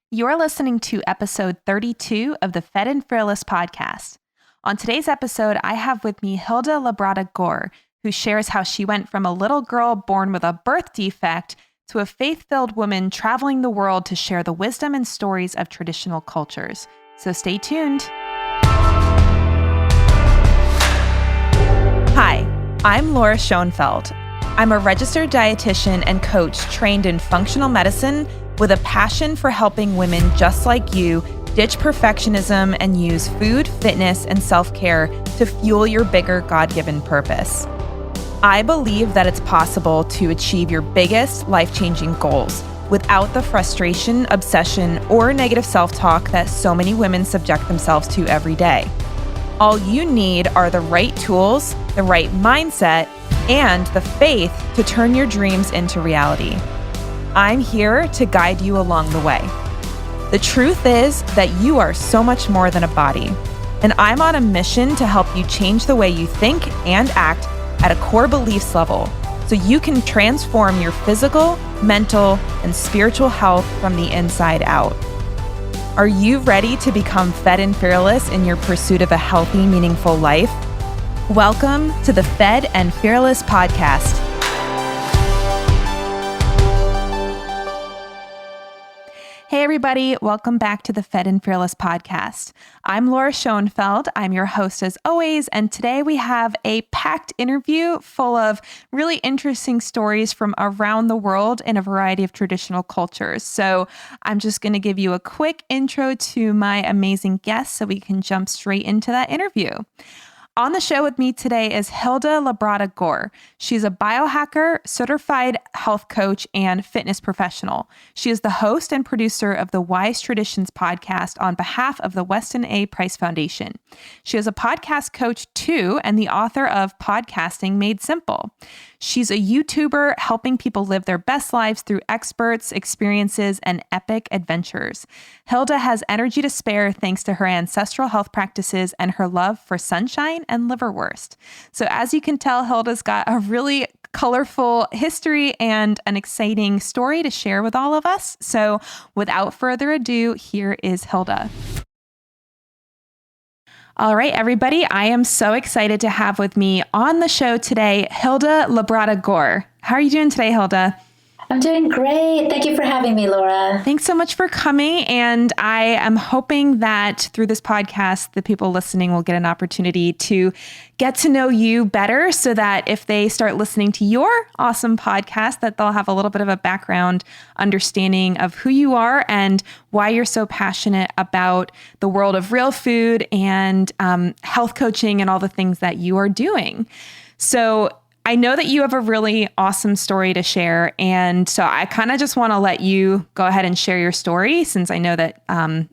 You're listening to episode 32 of the Fed and Fearless podcast. On today's episode, I have with me Hilda Labrada Gore, who shares how she went from a little girl born with a birth defect to a faith-filled woman traveling the world to share the wisdom and stories of traditional cultures. So stay tuned. Hi, I'm Laura Schoenfeld. I'm a registered dietitian and coach trained in functional medicine with a passion for helping women just like you ditch perfectionism and use food, fitness, and self-care to fuel your bigger God-given purpose. I believe that it's possible to achieve your biggest life-changing goals without the frustration, obsession, or negative self-talk that so many women subject themselves to every day. All you need are the right tools, the right mindset, and the faith to turn your dreams into reality. I'm here to guide you along the way. The truth is that you are so much more than a body, and I'm on a mission to help you change the way you think and act at a core beliefs level so you can transform your physical, mental, and spiritual health from the inside out. Are you ready to become fed and fearless in your pursuit of a healthy, meaningful life? Welcome to the Fed and Fearless podcast. Hey everybody, welcome back to the Fed and Fearless podcast. I'm Laura Schoenfeld. I'm your host as always, and today we have a packed interview full of really interesting stories from around the world in a variety of traditional cultures. So I'm just going to give you a quick intro to my amazing guests so we can jump straight into that interview. On the show with me today is Hilda Labrada Gore. She's a biohacker, certified health coach, and fitness professional. She is the host and producer of the Wise Traditions podcast on behalf of the Weston A. Price Foundation. She is a podcast coach too, and the author of Podcasting Made Simple. She's a YouTuber helping people live their best lives through experts, experiences, and epic adventures. Hilda has energy to spare thanks to her ancestral health practices and her love for sunshine and liverwurst. So as you can tell, Hilda's got a really colorful history and an exciting story to share with all of us. So without further ado, here is Hilda. All right, everybody, I am so excited to have with me on the show today, Hilda Labrada Gore. How are you doing today, Hilda? I'm doing great. Thank you for having me, Laura. Thanks so much for coming. And I am hoping that through this podcast, the people listening will get an opportunity to get to know you better so that if they start listening to your awesome podcast, that they'll have a little bit of a background understanding of who you are and why you're so passionate about the world of real food and health coaching and all the things that you are doing. So I know that you have a really awesome story to share. And so I kind of just want to let you go ahead and share your story, since I know that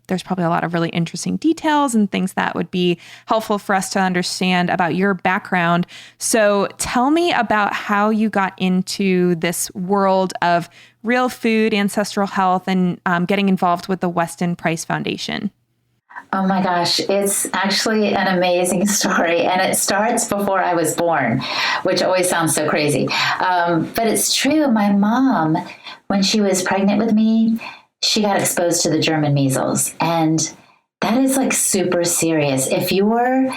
there's probably a lot of really interesting details and things that would be helpful for us to understand about your background. So tell me about how you got into this world of real food, ancestral health, and getting involved with the Weston Price Foundation. Oh my gosh, it's actually an amazing story. And it starts before I was born, which always sounds so crazy. But it's true. My mom, when she was pregnant with me, she got exposed to the German measles. And that is like super serious. If your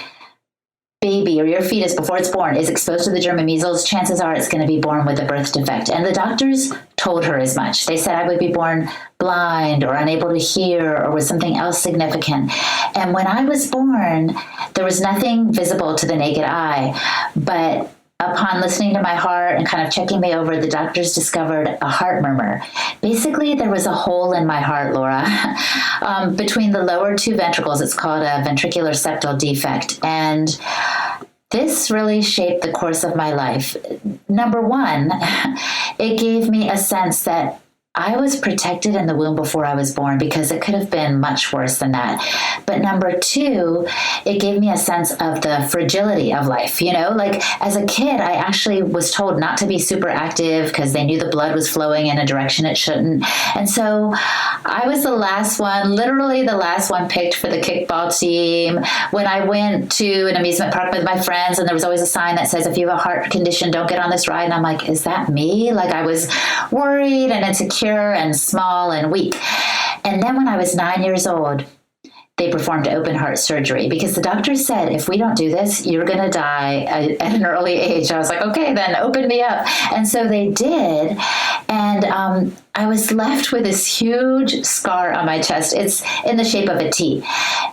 baby or your fetus before it's born is exposed to the German measles, chances are it's going to be born with a birth defect. And the doctors told her as much. They said I would be born blind or unable to hear or with something else significant. And when I was born, there was nothing visible to the naked eye. But upon listening to my heart and kind of checking me over, the doctors discovered a heart murmur. Basically, there was a hole in my heart, Laura, between the lower two ventricles. It's called a ventricular septal defect. And this really shaped the course of my life. Number one, it gave me a sense that I was protected in the womb before I was born, because it could have been much worse than that. But number two, it gave me a sense of the fragility of life. You know, like as a kid, I actually was told not to be super active because they knew the blood was flowing in a direction it shouldn't. And so I was the last one, literally the last one picked for the kickball team. When I went to an amusement park with my friends, and there was always a sign that says, if you have a heart condition, don't get on this ride. And I'm like, is that me? Like I was worried and insecure. insecure and small and weak. And then when I was 9 years old, they performed open heart surgery because the doctor said, if we don't do this, you're going to die at an early age. I was like, okay, then open me up. And so they did. And I was left with this huge scar on my chest. It's in the shape of a T.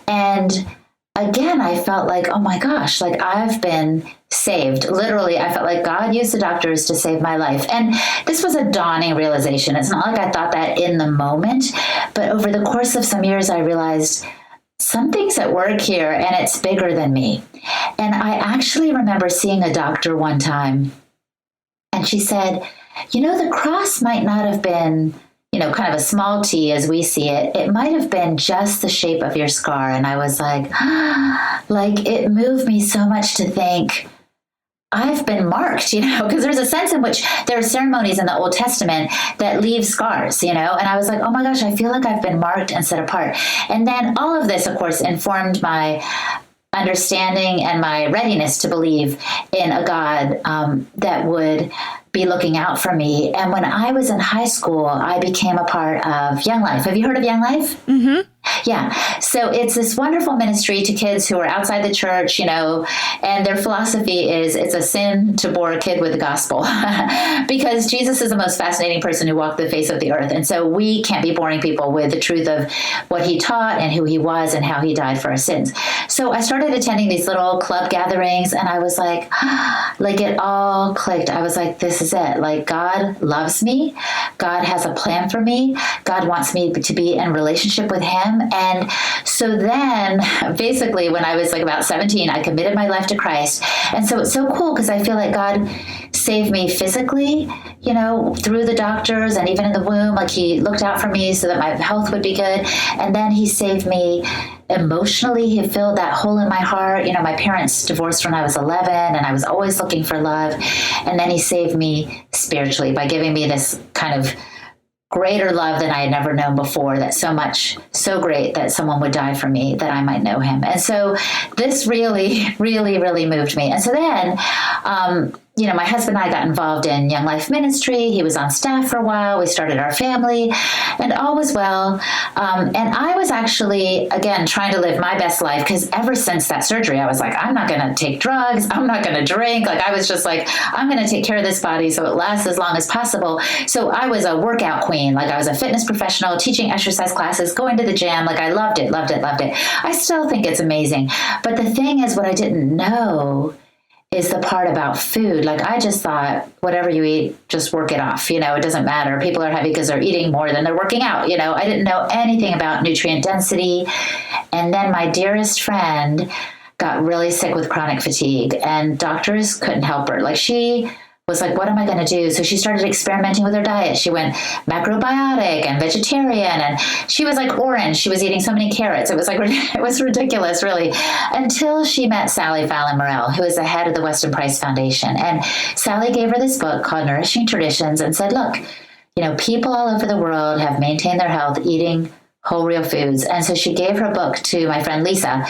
And again, I felt like, oh my gosh, like I've been saved. Literally, I felt like God used the doctors to save my life. And this was a dawning realization. It's not like I thought that in the moment, but over the course of some years, I realized something's at work here and it's bigger than me. And I actually remember seeing a doctor one time and she said, the cross might not have been, kind of a small T as we see it. It might have been just the shape of your scar. And I was like, it moved me so much to think, I've been marked, because there's a sense in which there are ceremonies in the Old Testament that leave scars, and I was like, oh my gosh, I feel like I've been marked and set apart. And then all of this, of course, informed my understanding and my readiness to believe in a God that would be looking out for me. And when I was in high school, I became a part of Young Life. Have you heard of Young Life? Mm-hmm. Yeah. So it's this wonderful ministry to kids who are outside the church, and their philosophy is it's a sin to bore a kid with the gospel because Jesus is the most fascinating person who walked the face of the earth. And so we can't be boring people with the truth of what he taught and who he was and how he died for our sins. So I started attending these little club gatherings and I was like it all clicked. I was like, this is it. Like God loves me. God has a plan for me. God wants me to be in relationship with him. And so then basically when I was like about 17, I committed my life to Christ. And so it's so cool because I feel like God saved me physically, through the doctors and even in the womb, like he looked out for me so that my health would be good. And then he saved me emotionally. He filled that hole in my heart. My parents divorced when I was 11 and I was always looking for love. And then he saved me spiritually by giving me this kind of greater love than I had never known before. That's so great that someone would die for me that I might know him. And so this really, really, really moved me. And so then, my husband and I got involved in Young Life ministry. He was on staff for a while. We started our family and all was well. And I was actually, again, trying to live my best life because ever since that surgery, I was like, I'm not going to take drugs. I'm not going to drink. Like I was just like, I'm going to take care of this body so it lasts as long as possible. So I was a workout queen. Like I was a fitness professional, teaching exercise classes, going to the gym. Like I loved it. I still think it's amazing. But the thing is, what I didn't know is the part about food. Like I just thought, whatever you eat, just work it off. It doesn't matter. People are heavy because they're eating more than they're working out. I didn't know anything about nutrient density. And then my dearest friend got really sick with chronic fatigue and doctors couldn't help her. Like she was like, what am I going to do? So she started experimenting with her diet. She went macrobiotic and vegetarian, and she was like orange. She was eating so many carrots. It was ridiculous, really, until she met Sally Fallon Morell, who is the head of the Weston Price Foundation. And Sally gave her this book called Nourishing Traditions and said, look, people all over the world have maintained their health eating whole real foods. And so she gave her book to my friend Lisa.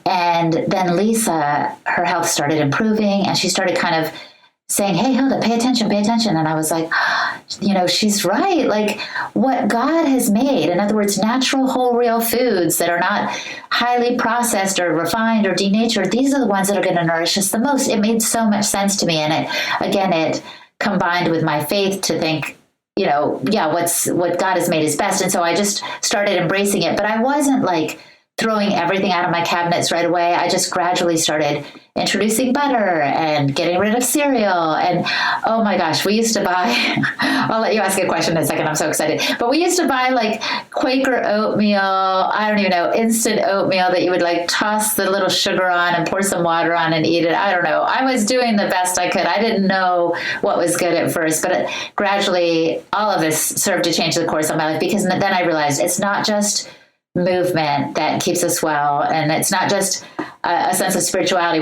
And then Lisa, her health started improving and she started kind of saying, hey, Hilda, pay attention. And I was like, she's right. Like what God has made, in other words, natural, whole, real foods that are not highly processed or refined or denatured, these are the ones that are going to nourish us the most. It made so much sense to me. And it combined with my faith to think, what God has made is best. And so I just started embracing it. But I wasn't like throwing everything out of my cabinets right away. I just gradually started introducing butter and getting rid of cereal. And oh my gosh, we used to buy, I'll let you ask a question in a second. I'm so excited. But we used to buy like Quaker oatmeal. I don't even know, instant oatmeal that you would like toss the little sugar on and pour some water on and eat it. I don't know. I was doing the best I could. I didn't know what was good at first, but gradually all of this served to change the course of my life because then I realized it's not just movement that keeps us well. And it's not just a sense of spirituality,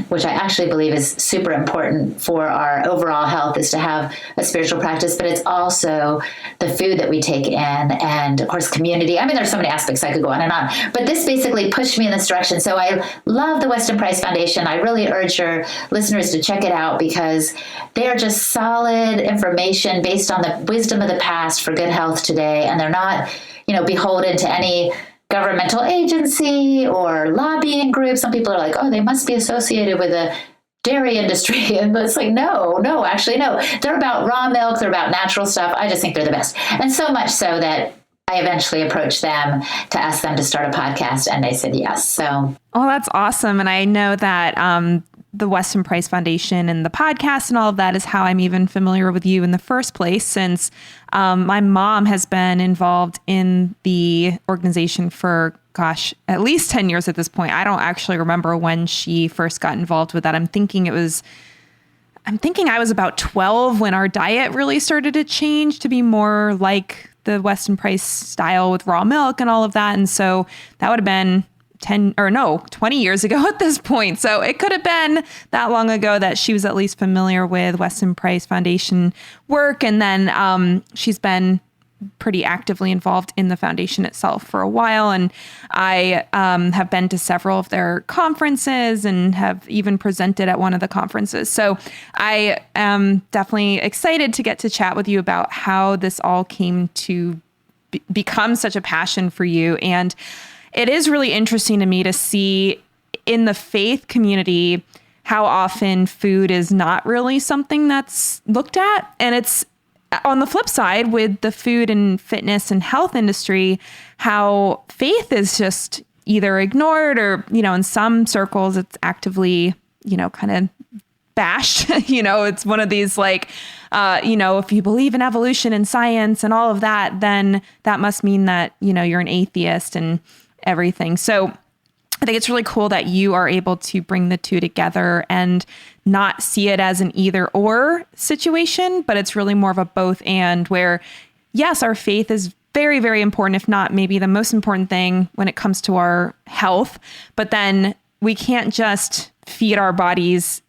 which I actually believe is super important for our overall health, is to have a spiritual practice, but it's also the food that we take in, and of course, community. I mean, there's so many aspects I could go on and on, but this basically pushed me in this direction. So I love the Weston Price Foundation. I really urge your listeners to check it out because they are just solid information based on the wisdom of the past for good health today. And they're not, beholden to any governmental agency or lobbying group. Some people are like, oh, they must be associated with the dairy industry. And it's like, no, actually, no. They're about raw milk. They're about natural stuff. I just think they're the best. And so much so that I eventually approached them to ask them to start a podcast, and they said yes. So, oh, that's awesome. And I know that the Weston Price Foundation and the podcast and all of that is how I'm even familiar with you in the first place, since my mom has been involved in the organization for, at least 10 years at this point. I don't actually remember when she first got involved with that. I'm thinking I was about 12 when our diet really started to change to be more like the Weston Price style with raw milk and all of that. And so that would have been 20 years ago at this point. So it could have been that long ago that she was at least familiar with Weston Price Foundation work. And then she's been pretty actively involved in the foundation itself for a while. And I have been to several of their conferences and have even presented at one of the conferences. So I am definitely excited to get to chat with you about how this all came to become such a passion for you. And it is really interesting to me to see in the faith community how often food is not really something that's looked at. And it's on the flip side with the food and fitness and health industry, how faith is just either ignored or, in some circles, it's actively, kind of bashed. It's one of these like, if you believe in evolution and science and all of that, then that must mean that, you're an atheist and everything. So I think it's really cool that you are able to bring the two together and not see it as an either or situation, but it's really more of a both and, where yes, our faith is very, very important, if not maybe the most important thing when it comes to our health. But then we can't just feed our bodies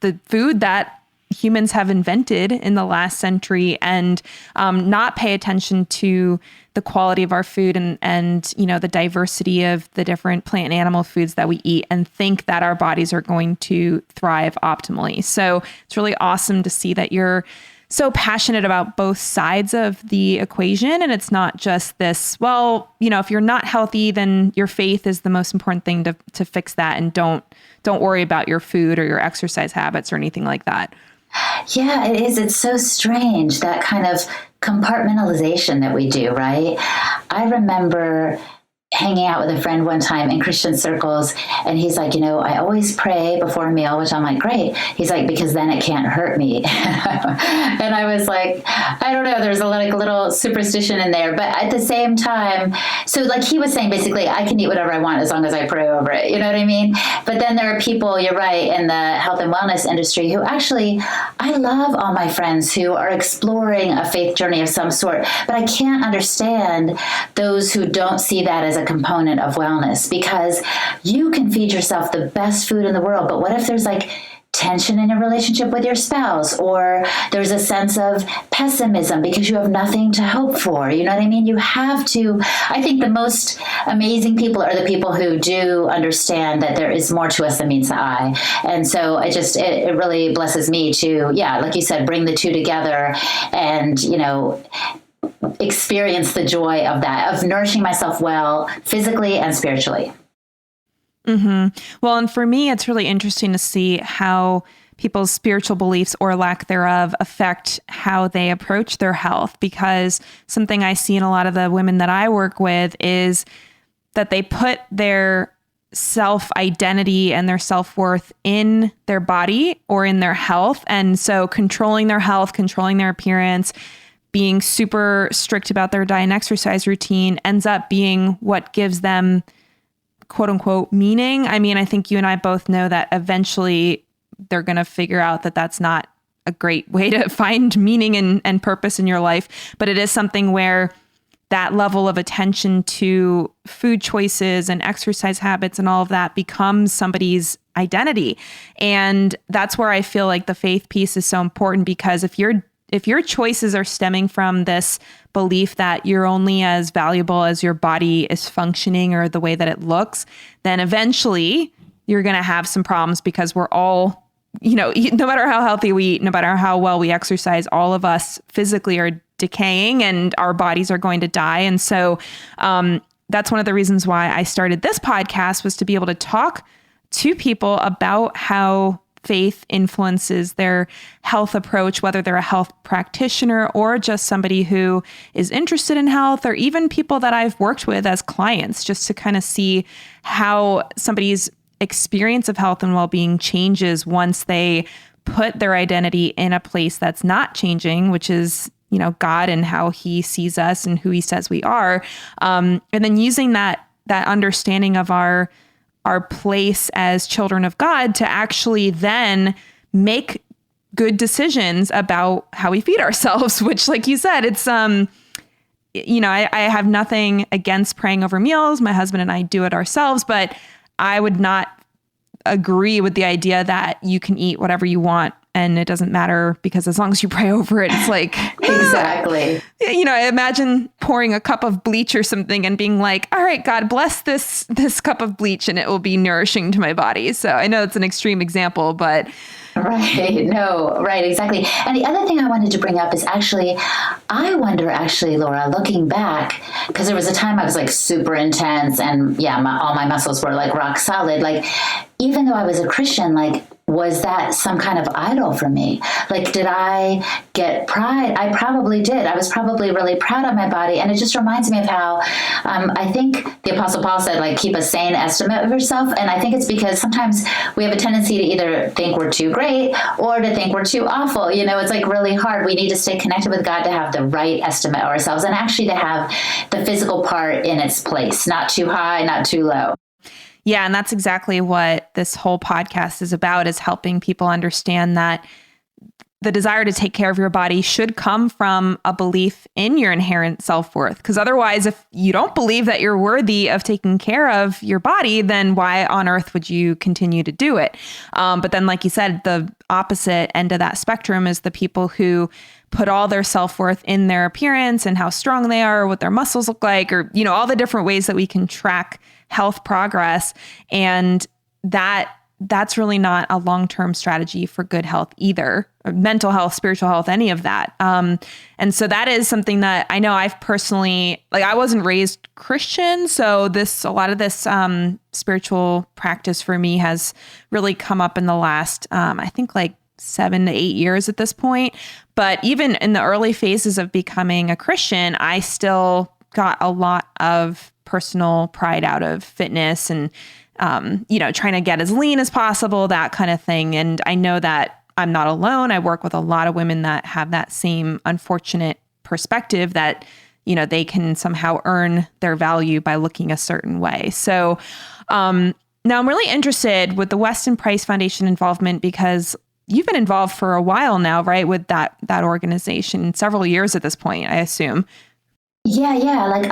the food that humans have invented in the last century and not pay attention to the quality of our food and the diversity of the different plant and animal foods that we eat and think that our bodies are going to thrive optimally. So it's really awesome to see that you're so passionate about both sides of the equation. And it's not just this, if you're not healthy, then your faith is the most important thing to fix that. And don't worry about your food or your exercise habits or anything like that. Yeah, it is. It's so strange, that kind of compartmentalization that we do, right? I remember hanging out with a friend one time in Christian circles, and he's like, I always pray before a meal, which I'm like, great. He's like, because then it can't hurt me. And I was like, I don't know, there's a little superstition in there, but at the same time, so like he was saying, basically, I can eat whatever I want as long as I pray over it. You know what I mean? But then there are people, you're right, in the health and wellness industry who actually, I love all my friends who are exploring a faith journey of some sort, but I can't understand those who don't see that as a component of wellness, because you can feed yourself the best food in the world, but what if there's like tension in a relationship with your spouse, or there's a sense of pessimism because you have nothing to hope for? You know what I mean? You have to, I think the most amazing people are the people who do understand that there is more to us than meets the eye. And so it really blesses me to, like you said, bring the two together and, experience the joy of that, of nourishing myself well, physically and spiritually. Mm-hmm. Well, and for me, it's really interesting to see how people's spiritual beliefs or lack thereof affect how they approach their health, because something I see in a lot of the women that I work with is that they put their self-identity and their self-worth in their body or in their health. And so controlling their health, controlling their appearance, being super strict about their diet and exercise routine ends up being what gives them quote unquote meaning. I mean, I think you and I both know that eventually they're going to figure out that that's not a great way to find meaning and purpose in your life. But it is something where that level of attention to food choices and exercise habits and all of that becomes somebody's identity. And that's where I feel like the faith piece is so important, because if your choices are stemming from this belief that you're only as valuable as your body is functioning or the way that it looks, then eventually you're going to have some problems, because we're all, no matter how healthy we eat, no matter how well we exercise, all of us physically are decaying and our bodies are going to die. And so that's one of the reasons why I started this podcast, was to be able to talk to people about how faith influences their health approach, whether they're a health practitioner or just somebody who is interested in health, or even people that I've worked with as clients, just to kind of see how somebody's experience of health and well-being changes once they put their identity in a place that's not changing, which is God and how he sees us and who he says we are. And then using that understanding of our place as children of God to actually then make good decisions about how we feed ourselves, which, like you said, it's, I have nothing against praying over meals. My husband and I do it ourselves, but I would not agree with the idea that you can eat whatever you want and it doesn't matter, because as long as you pray over it, it's like, exactly. Imagine pouring a cup of bleach or something and being like, all right, God, bless this cup of bleach and it will be nourishing to my body. So I know it's an extreme example, but right. No, right. Exactly. And the other thing I wanted to bring up is I wonder, Laura, looking back, because there was a time I was like super intense and all my muscles were like rock solid. Like, even though I was a Christian, like, was that some kind of idol for me? Like, did I get pride? I probably did. I was probably really proud of my body. And it just reminds me of how I think the Apostle Paul said, like, keep a sane estimate of yourself. And I think it's because sometimes we have a tendency to either think we're too great or to think we're too awful. It's like really hard. We need to stay connected with God to have the right estimate of ourselves, and actually to have the physical part in its place, not too high, not too low. Yeah, and that's exactly what this whole podcast is about, is helping people understand that the desire to take care of your body should come from a belief in your inherent self-worth. Because otherwise, if you don't believe that you're worthy of taking care of your body, then why on earth would you continue to do it? But then, like you said, the opposite end of that spectrum is the people who put all their self-worth in their appearance and how strong they are, what their muscles look like, or, all the different ways that we can track health progress. And that's really not a long-term strategy for good health either, or mental health, spiritual health, any of that. And so that is something that I know I've personally, I wasn't raised Christian. So a lot of this spiritual practice for me has really come up in the last, I think 7 to 8 years at this point. But even in the early phases of becoming a Christian, I still got a lot of personal pride out of fitness and, trying to get as lean as possible, that kind of thing. And I know that I'm not alone. I work with a lot of women that have that same unfortunate perspective that, they can somehow earn their value by looking a certain way. So now I'm really interested with the Weston Price Foundation involvement, because you've been involved for a while now, right? With that organization, several years at this point, I assume. Yeah. Like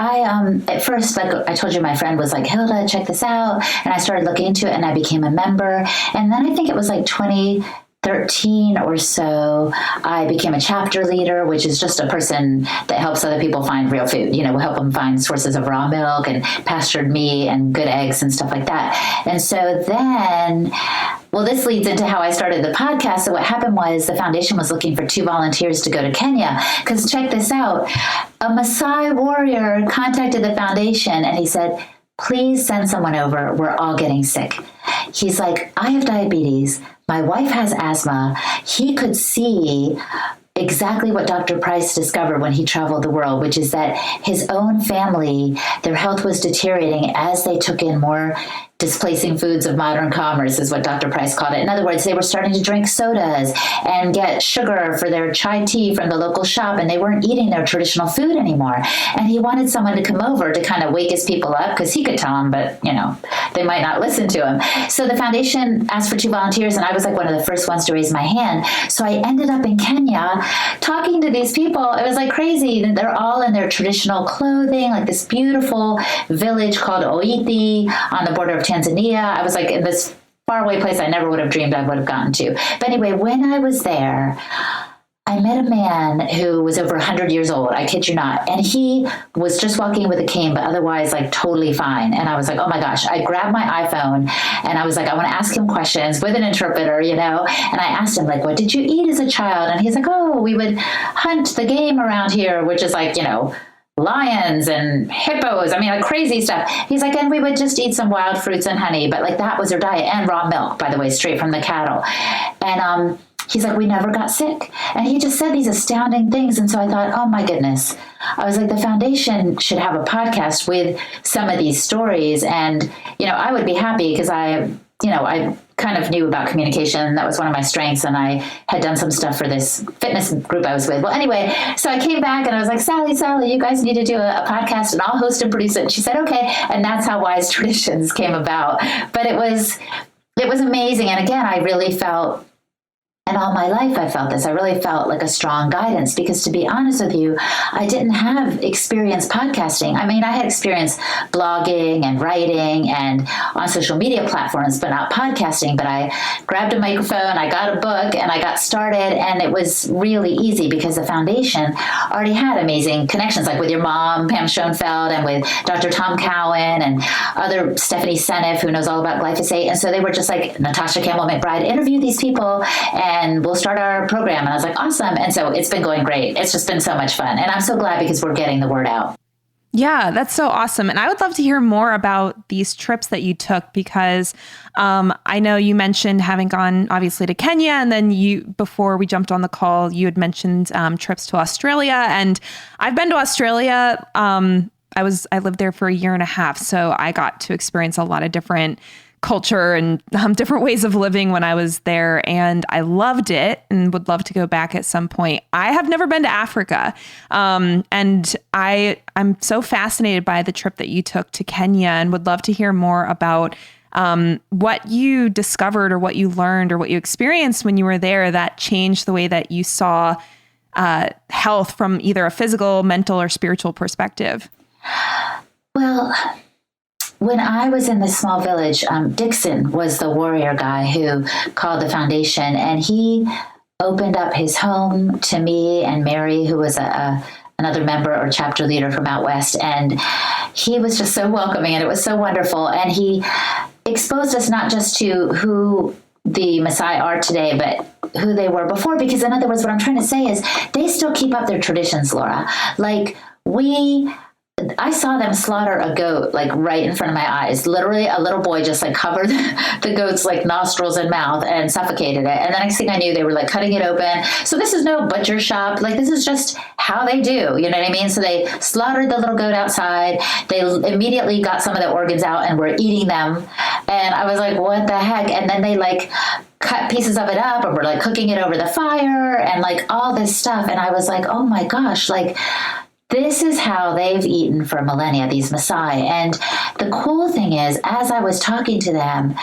at first, like I told you, my friend was like, Hilda, check this out. And I started looking into it and I became a member. And then I think it was like 2013 or so, I became a chapter leader, which is just a person that helps other people find real food. We'll help them find sources of raw milk and pastured meat and good eggs and stuff like that. And so then, this leads into how I started the podcast. So what happened was the foundation was looking for 2 volunteers to go to Kenya. Because check this out. A Maasai warrior contacted the foundation and he said, please send someone over. We're all getting sick. He's like, I have diabetes. My wife has asthma. He could see exactly what Dr. Price discovered when he traveled the world, which is that his own family, their health was deteriorating as they took in more displacing foods of modern commerce is what Dr. Price called it. In other words, they were starting to drink sodas and get sugar for their chai tea from the local shop, and they weren't eating their traditional food anymore. And he wanted someone to come over to kind of wake his people up, because he could tell them, but, they might not listen to him. So the foundation asked for 2 volunteers, and I was like one of the first ones to raise my hand. So I ended up in Kenya talking to these people. It was like crazy. They're all in their traditional clothing, like this beautiful village called Oiti on the border of Tanzania. I was like in this faraway place I never would have dreamed I would have gotten to. But anyway, when I was there, I met a man who was over 100 years old. I kid you not. And he was just walking with a cane, but otherwise like totally fine. And I was like, oh my gosh, I grabbed my iPhone and I was like, I want to ask him questions with an interpreter, And I asked him like, what did you eat as a child? And he's like, oh, we would hunt the game around here, which is like, lions and hippos. I mean, like crazy stuff. He's like, and we would just eat some wild fruits and honey, but like that was their diet, and raw milk, by the way, straight from the cattle. And he's like, we never got sick. And he just said these astounding things. And so I thought, oh my goodness. I was like, the foundation should have a podcast with some of these stories. And, I would be happy because I kind of knew about communication. That was one of my strengths. And I had done some stuff for this fitness group I was with. Well, anyway, so I came back and I was like, Sally, you guys need to do a podcast and I'll host and produce it. And she said, okay. And that's how Wise Traditions came about. But it was amazing. And again, I really felt, and all my life I felt this, I really felt like a strong guidance, because to be honest with you, I didn't have experience podcasting. I mean, I had experience blogging and writing and on social media platforms, but not podcasting. But I grabbed a microphone, I got a book, and I got started. And it was really easy because the foundation already had amazing connections, like with your mom, Pam Schoenfeld, and with Dr. Tom Cowan and other Stephanie Seneff, who knows all about glyphosate. And so they were just like, Natasha Campbell McBride, interview these people and we'll start our program. And I was like, awesome. And so it's been going great. It's just been so much fun. And I'm so glad because we're getting the word out. Yeah, that's so awesome. And I would love to hear more about these trips that you took, because I know you mentioned having gone obviously to Kenya, and then before we jumped on the call, you had mentioned trips to Australia. And I've been to Australia. I lived there for 1.5 years. So I got to experience a lot of different culture and different ways of living when I was there. And I loved it and would love to go back at some point. I have never been to Africa. And I'm so fascinated by the trip that you took to Kenya, and would love to hear more about what you discovered or what you learned or what you experienced when you were there that changed the way that you saw health from either a physical, mental, or spiritual perspective. Well, when I was in this small village, Dixon was the warrior guy who called the foundation, and he opened up his home to me and Mary, who was another member or chapter leader from out west. And he was just so welcoming, and it was so wonderful. And he exposed us not just to who the Maasai are today, but who they were before. Because in other words, what I'm trying to say is they still keep up their traditions, Laura. Like I saw them slaughter a goat like right in front of my eyes. Literally, a little boy just like covered the goat's like nostrils and mouth and suffocated it. And the next thing I knew, they were like cutting it open. So this is no butcher shop. Like this is just how they do. You know what I mean? So they slaughtered the little goat outside. They immediately got some of the organs out and were eating them. And I was like, what the heck? And then they like cut pieces of it up and were like cooking it over the fire and like all this stuff. And I was like, oh my gosh, like this is how they've eaten for millennia, these Maasai. And the cool thing is, as I was talking to them,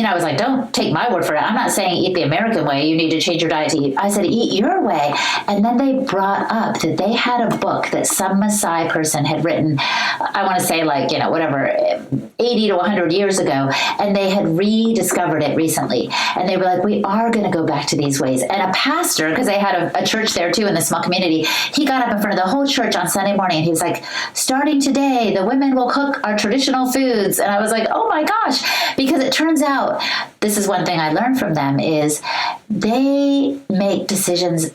I was like, don't take my word for it. I'm not saying eat the American way. You need to change your diet to eat. I said, eat your way. And then they brought up that they had a book that some Maasai person had written, I want to say 80 to 100 years ago. And they had rediscovered it recently. And they were like, we are going to go back to these ways. And a pastor, because they had a church there too in the small community, he got up in front of the whole church on Sunday morning and he was like, starting today, the women will cook our traditional foods. And I was like, oh my gosh, because it turns out, this is one thing I learned from them is they make decisions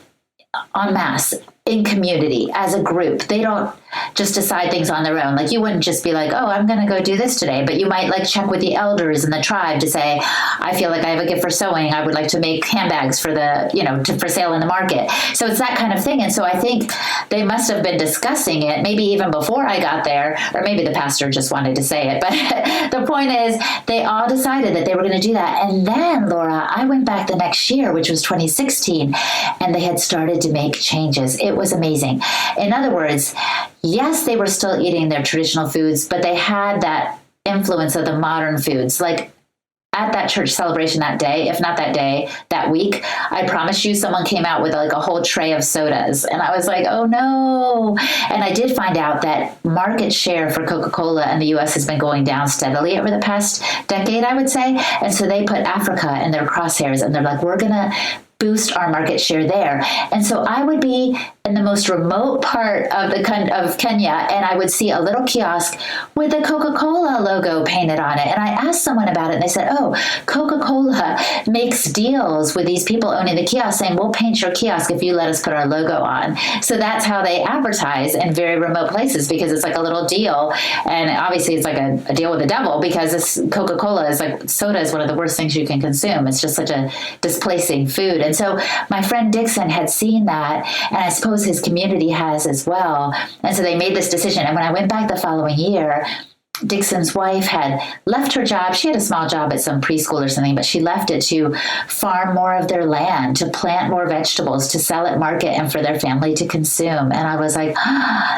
en masse in community as a group. They don't just decide things on their own. Like you wouldn't just be like, oh, I'm going to go do this today, but you might like check with the elders in the tribe to say, I feel like I have a gift for sewing. I would like to make handbags for the, for sale in the market. So it's that kind of thing. And so I think they must have been discussing it, maybe even before I got there, or maybe the pastor just wanted to say it. But the point is they all decided that they were going to do that. And then, Laura, I went back the next year, which was 2016, and they had started to make changes. It was amazing. In other words, yes, they were still eating their traditional foods, but they had that influence of the modern foods. Like at that church celebration that day, if not that day, that week, I promise you someone came out with like a whole tray of sodas. And I was like, oh no. And I did find out that market share for Coca-Cola in the US has been going down steadily over the past decade, I would say. And so they put Africa in their crosshairs and they're like, we're going to boost our market share there. And so I would be in the most remote part of Kenya, and I would see a little kiosk with the Coca-Cola logo painted on it. And I asked someone about it, and they said, oh, Coca-Cola makes deals with these people owning the kiosk saying, we'll paint your kiosk if you let us put our logo on. So that's how they advertise in very remote places, because it's like a little deal. And obviously it's like a deal with the devil, because this Coca-Cola is like, soda is one of the worst things you can consume. It's just such a displacing food. And so my friend Dixon had seen that, and I suppose his community has as well. And so they made this decision. And when I went back the following year, Dixon's wife had left her job. She had a small job at some preschool or something, but she left it to farm more of their land, to plant more vegetables, to sell at market, and for their family to consume. And I was like,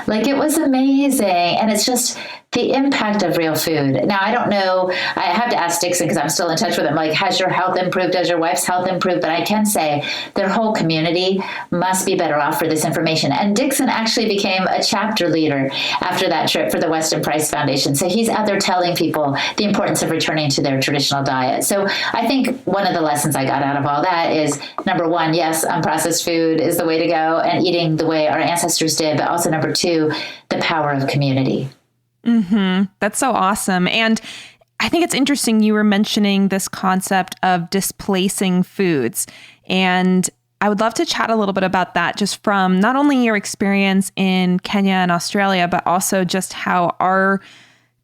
like it was amazing. And it's just the impact of real food. Now, I don't know. I have to ask Dixon because I'm still in touch with him. Like, has your health improved? Has your wife's health improved? But I can say their whole community must be better off for this information. And Dixon actually became a chapter leader after that trip for the Weston Price Foundation. So he's out there telling people the importance of returning to their traditional diet. So I think one of the lessons I got out of all that is, number one, yes, unprocessed food is the way to go and eating the way our ancestors did. But also, number two, the power of community. Mm-hmm. That's so awesome. And I think it's interesting you were mentioning this concept of displacing foods. And I would love to chat a little bit about that, just from not only your experience in Kenya and Australia, but also just how our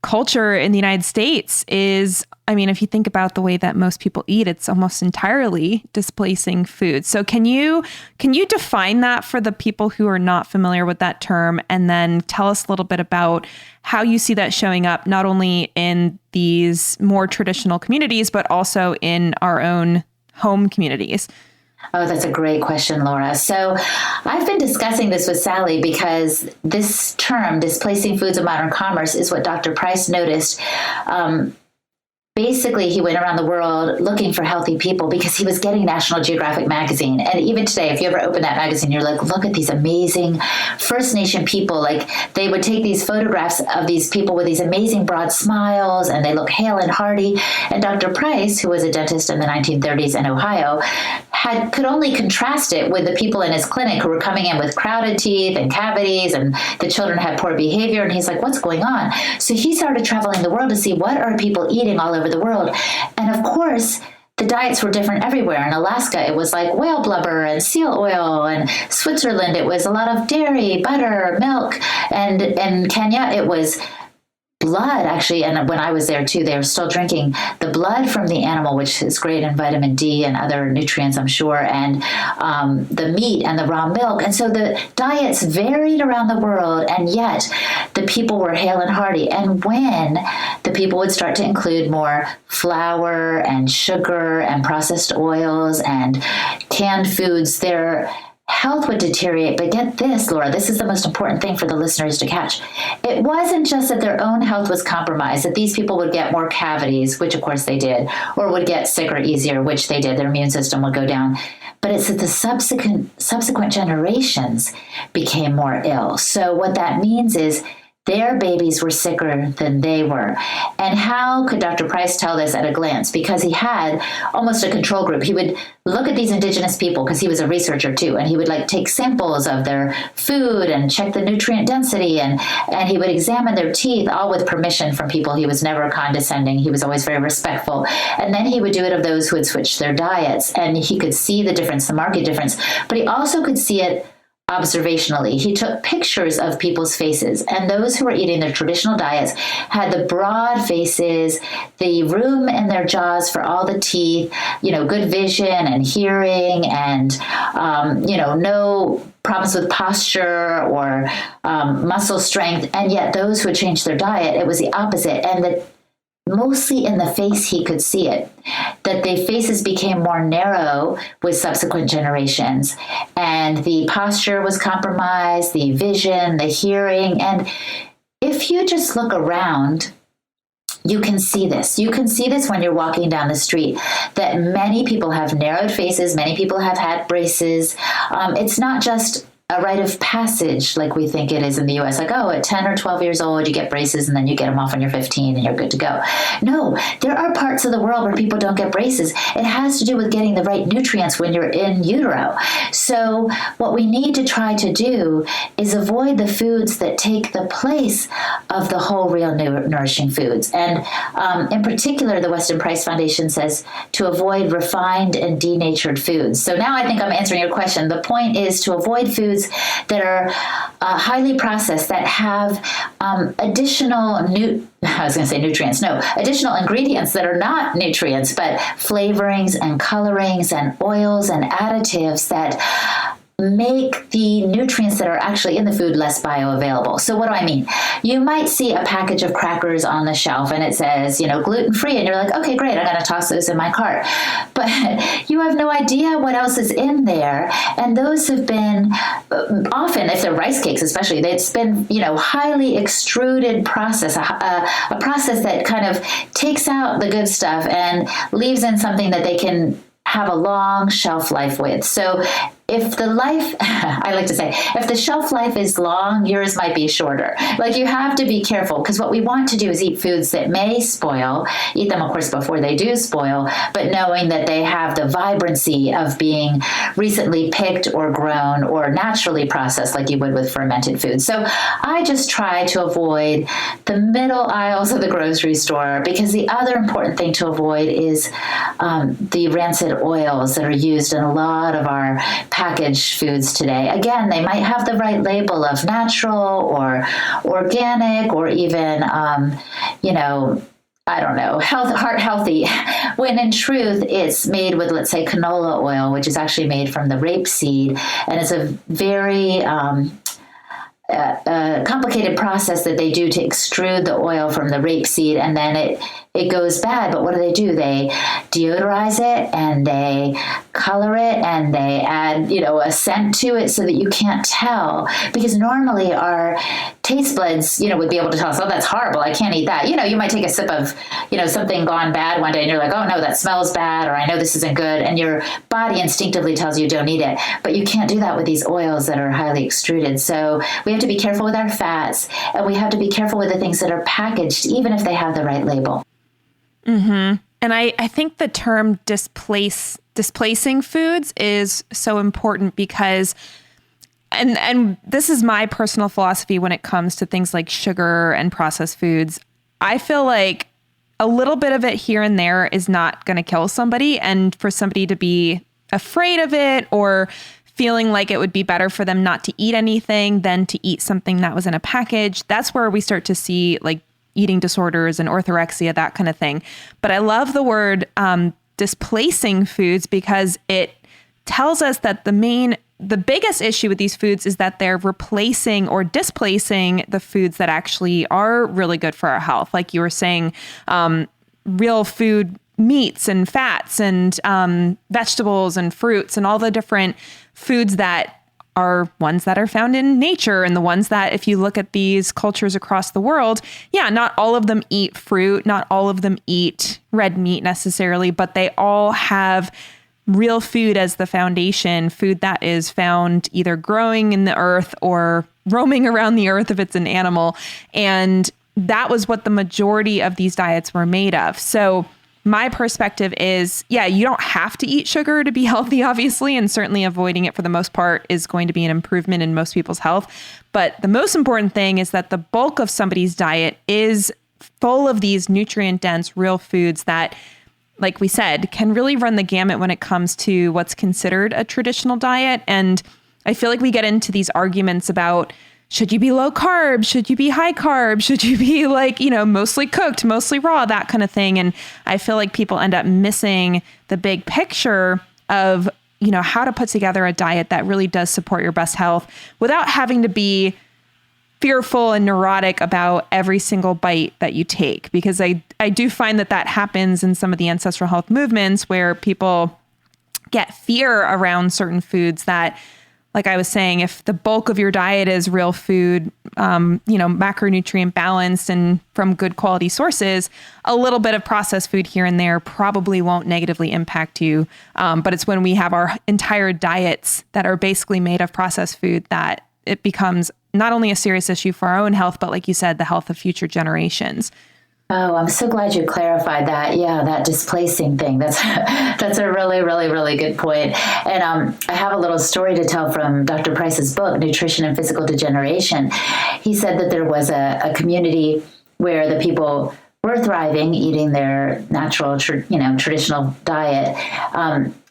culture in the United States is, I mean, if you think about the way that most people eat, it's almost entirely displacing food. So can you define that for the people who are not familiar with that term, and then tell us a little bit about how you see that showing up, not only in these more traditional communities, but also in our own home communities? Oh, that's a great question, Laura. So I've been discussing this with Sally because this term, displacing foods of modern commerce, is what Dr. Price noticed. Basically, he went around the world looking for healthy people because he was getting National Geographic magazine. And even today, if you ever open that magazine, you're like, look at these amazing First Nation people. Like, they would take these photographs of these people with these amazing broad smiles, and they look hale and hearty. And Dr. Price, who was a dentist in the 1930s in Ohio, could only contrast it with the people in his clinic who were coming in with crowded teeth and cavities, and the children had poor behavior. And he's like, what's going on? So he started traveling the world to see what are people eating all over the world. And of course, the diets were different everywhere. In Alaska, it was like whale blubber and seal oil. And Switzerland, it was a lot of dairy, butter, milk. And in Kenya, it was blood, actually. And when I was there too, they were still drinking the blood from the animal, which is great in vitamin D and other nutrients, I'm sure, and the meat and the raw milk. And so the diets varied around the world, and yet the people were hale and hearty. And when the people would start to include more flour and sugar and processed oils and canned foods, their health would deteriorate. But get this, Laura, this is the most important thing for the listeners to catch. It wasn't just that their own health was compromised, that these people would get more cavities, which of course they did, or would get sicker easier, which they did. Their immune system would go down. But it's that the subsequent generations became more ill. So what that means is their babies were sicker than they were. And how could Dr. Price tell this at a glance? Because he had almost a control group. He would look at these indigenous people, because he was a researcher too, and he would take samples of their food and check the nutrient density, and he would examine their teeth, all with permission from people. He was never condescending. He was always very respectful. And then he would do it of those who had switched their diets, and he could see the difference, the marked difference. But he also could see it observationally. He took pictures of people's faces, and those who were eating their traditional diets had the broad faces, the room in their jaws for all the teeth, good vision and hearing, and, no problems with posture or muscle strength. And yet those who had changed their diet, it was the opposite. And mostly in the face, he could see it, that the faces became more narrow with subsequent generations, and the posture was compromised, the vision, the hearing. And if you just look around, you can see this. You can see this when you're walking down the street, that many people have narrowed faces, many people have had braces. It's not just a rite of passage like we think it is in the US, like, oh, at 10 or 12 years old, you get braces and then you get them off when you're 15 and you're good to go. No, there are parts of the world where people don't get braces. It has to do with getting the right nutrients when you're in utero. So what we need to try to do is avoid the foods that take the place of the whole, real, nourishing foods. And in particular, the Weston Price Foundation says to avoid refined and denatured foods. So now I think I'm answering your question. The point is to avoid foods that are highly processed, that have additional additional ingredients that are not nutrients, but flavorings and colorings and oils and additives that make the nutrients that are actually in the food less bioavailable. So what do I mean? You might see a package of crackers on the shelf and it says, gluten-free, and you're like, okay, great, I'm going to toss those in my cart. But you have no idea what else is in there. And those have been, often, if they're rice cakes especially, it's been, highly extruded process, a process that kind of takes out the good stuff and leaves in something that they can have a long shelf life with. So if I like to say, if the shelf life is long, yours might be shorter. Like, you have to be careful, because what we want to do is eat foods that may spoil, eat them, of course, before they do spoil, but knowing that they have the vibrancy of being recently picked or grown or naturally processed, like you would with fermented foods. So I just try to avoid the middle aisles of the grocery store, because the other important thing to avoid is the rancid oils that are used in a lot of our packaged foods today. Again, they might have the right label of natural or organic, or even, heart healthy, when in truth it's made with, let's say, canola oil, which is actually made from the rapeseed, and it's a very complicated process that they do to extrude the oil from the rapeseed, and then it goes bad. But what do? They deodorize it, and they color it, and they add, a scent to it so that you can't tell. Because normally our taste buds, would be able to tell us, oh, that's horrible, I can't eat that. You might take a sip of, something gone bad one day, and you're like, oh no, that smells bad, or I know this isn't good. And your body instinctively tells you don't eat it. But you can't do that with these oils that are highly extruded. So we have to be careful with our fats, and we have to be careful with the things that are packaged, even if they have the right label. Mm-hmm. And I think the term displacing foods is so important, because, and this is my personal philosophy when it comes to things like sugar and processed foods. I feel like a little bit of it here and there is not going to kill somebody, and for somebody to be afraid of it or feeling like it would be better for them not to eat anything than to eat something that was in a package, that's where we start to see like eating disorders and orthorexia, that kind of thing. But I love the word displacing foods, because it tells us that the biggest issue with these foods is that they're replacing or displacing the foods that actually are really good for our health. Like you were saying, real food, meats and fats and vegetables and fruits and all the different foods that are ones that are found in nature, and the ones that, if you look at these cultures across the world, not all of them eat fruit, not all of them eat red meat necessarily, but they all have real food as the foundation, food that is found either growing in the earth or roaming around the earth if it's an animal. And that was what the majority of these diets were made of. So my perspective is, you don't have to eat sugar to be healthy, obviously, and certainly avoiding it for the most part is going to be an improvement in most people's health. But the most important thing is that the bulk of somebody's diet is full of these nutrient-dense, real foods that, like we said, can really run the gamut when it comes to what's considered a traditional diet. And I feel like we get into these arguments about, should you be low carb? Should you be high carb? Should you be like, mostly cooked, mostly raw, that kind of thing. And I feel like people end up missing the big picture of, how to put together a diet that really does support your best health without having to be fearful and neurotic about every single bite that you take. Because I do find that happens in some of the ancestral health movements where people get fear around certain foods that, like I was saying, if the bulk of your diet is real food, macronutrient balanced and from good quality sources, a little bit of processed food here and there probably won't negatively impact you. But it's when we have our entire diets that are basically made of processed food that it becomes not only a serious issue for our own health, but like you said, the health of future generations. Oh, I'm so glad you clarified that. Yeah, that displacing thing. That's a really, really, really good point. And I have a little story to tell from Dr. Price's book, Nutrition and Physical Degeneration. He said that there was a community where the people were thriving, eating their natural, traditional diet.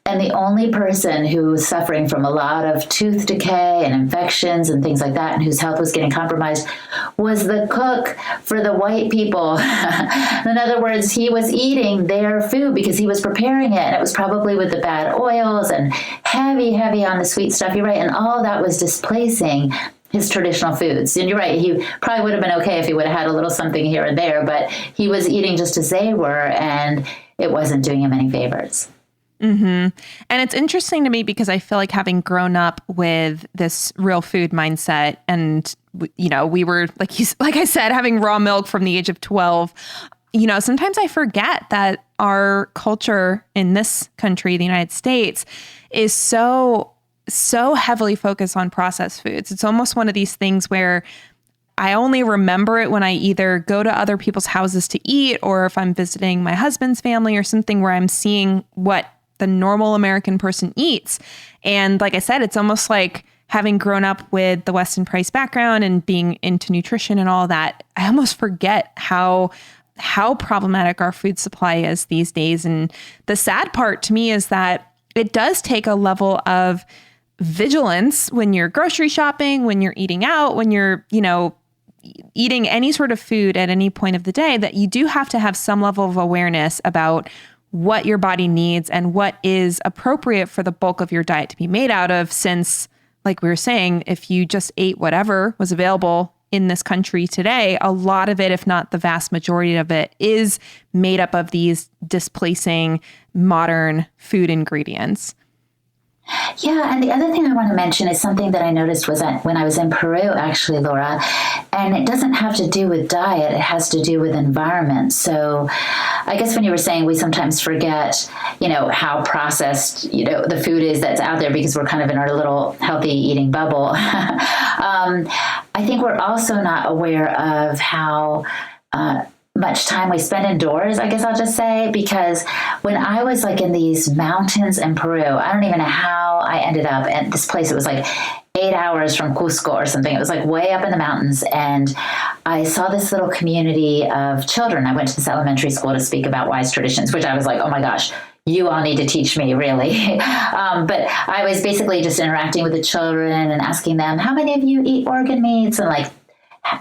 And the only person who was suffering from a lot of tooth decay and infections and things like that, and whose health was getting compromised, was the cook for the white people. In other words, he was eating their food because he was preparing it, and it was probably with the bad oils and heavy on the sweet stuff. You're right. And all that was displacing his traditional foods. And you're right, he probably would have been okay if he would have had a little something here and there, but he was eating just as they were, and it wasn't doing him any favors. Mm-hmm. And it's interesting to me because I feel like, having grown up with this real food mindset, and we were like I said, having raw milk from the age of 12. Sometimes I forget that our culture in this country, the United States, is so heavily focused on processed foods. It's almost one of these things where I only remember it when I either go to other people's houses to eat, or if I'm visiting my husband's family or something where I'm seeing what the normal American person eats. And like I said, it's almost like, having grown up with the Weston Price background and being into nutrition and all that, I almost forget how problematic our food supply is these days. And the sad part to me is that it does take a level of vigilance when you're grocery shopping, when you're eating out, when you're, eating any sort of food at any point of the day, that you do have to have some level of awareness about what your body needs and what is appropriate for the bulk of your diet to be made out of. Since, like we were saying, if you just ate whatever was available in this country today, a lot of it, if not the vast majority of it, is made up of these displacing modern food ingredients. Yeah, and the other thing I want to mention is something that I noticed was when I was in Peru, actually, Laura, and it doesn't have to do with diet, it has to do with environment. So I guess when you were saying we sometimes forget, how processed, the food is that's out there because we're kind of in our little healthy eating bubble. I think we're also not aware of how much time we spend indoors, I guess I'll just say, because when I was in these mountains in Peru, I don't even know how I ended up at this place. It was 8 hours from Cusco or something. It was way up in the mountains. And I saw this little community of children. I went to this elementary school to speak about wise traditions, which I was like, oh my gosh, you all need to teach me, really. But I was basically just interacting with the children and asking them, how many of you eat organ meats? And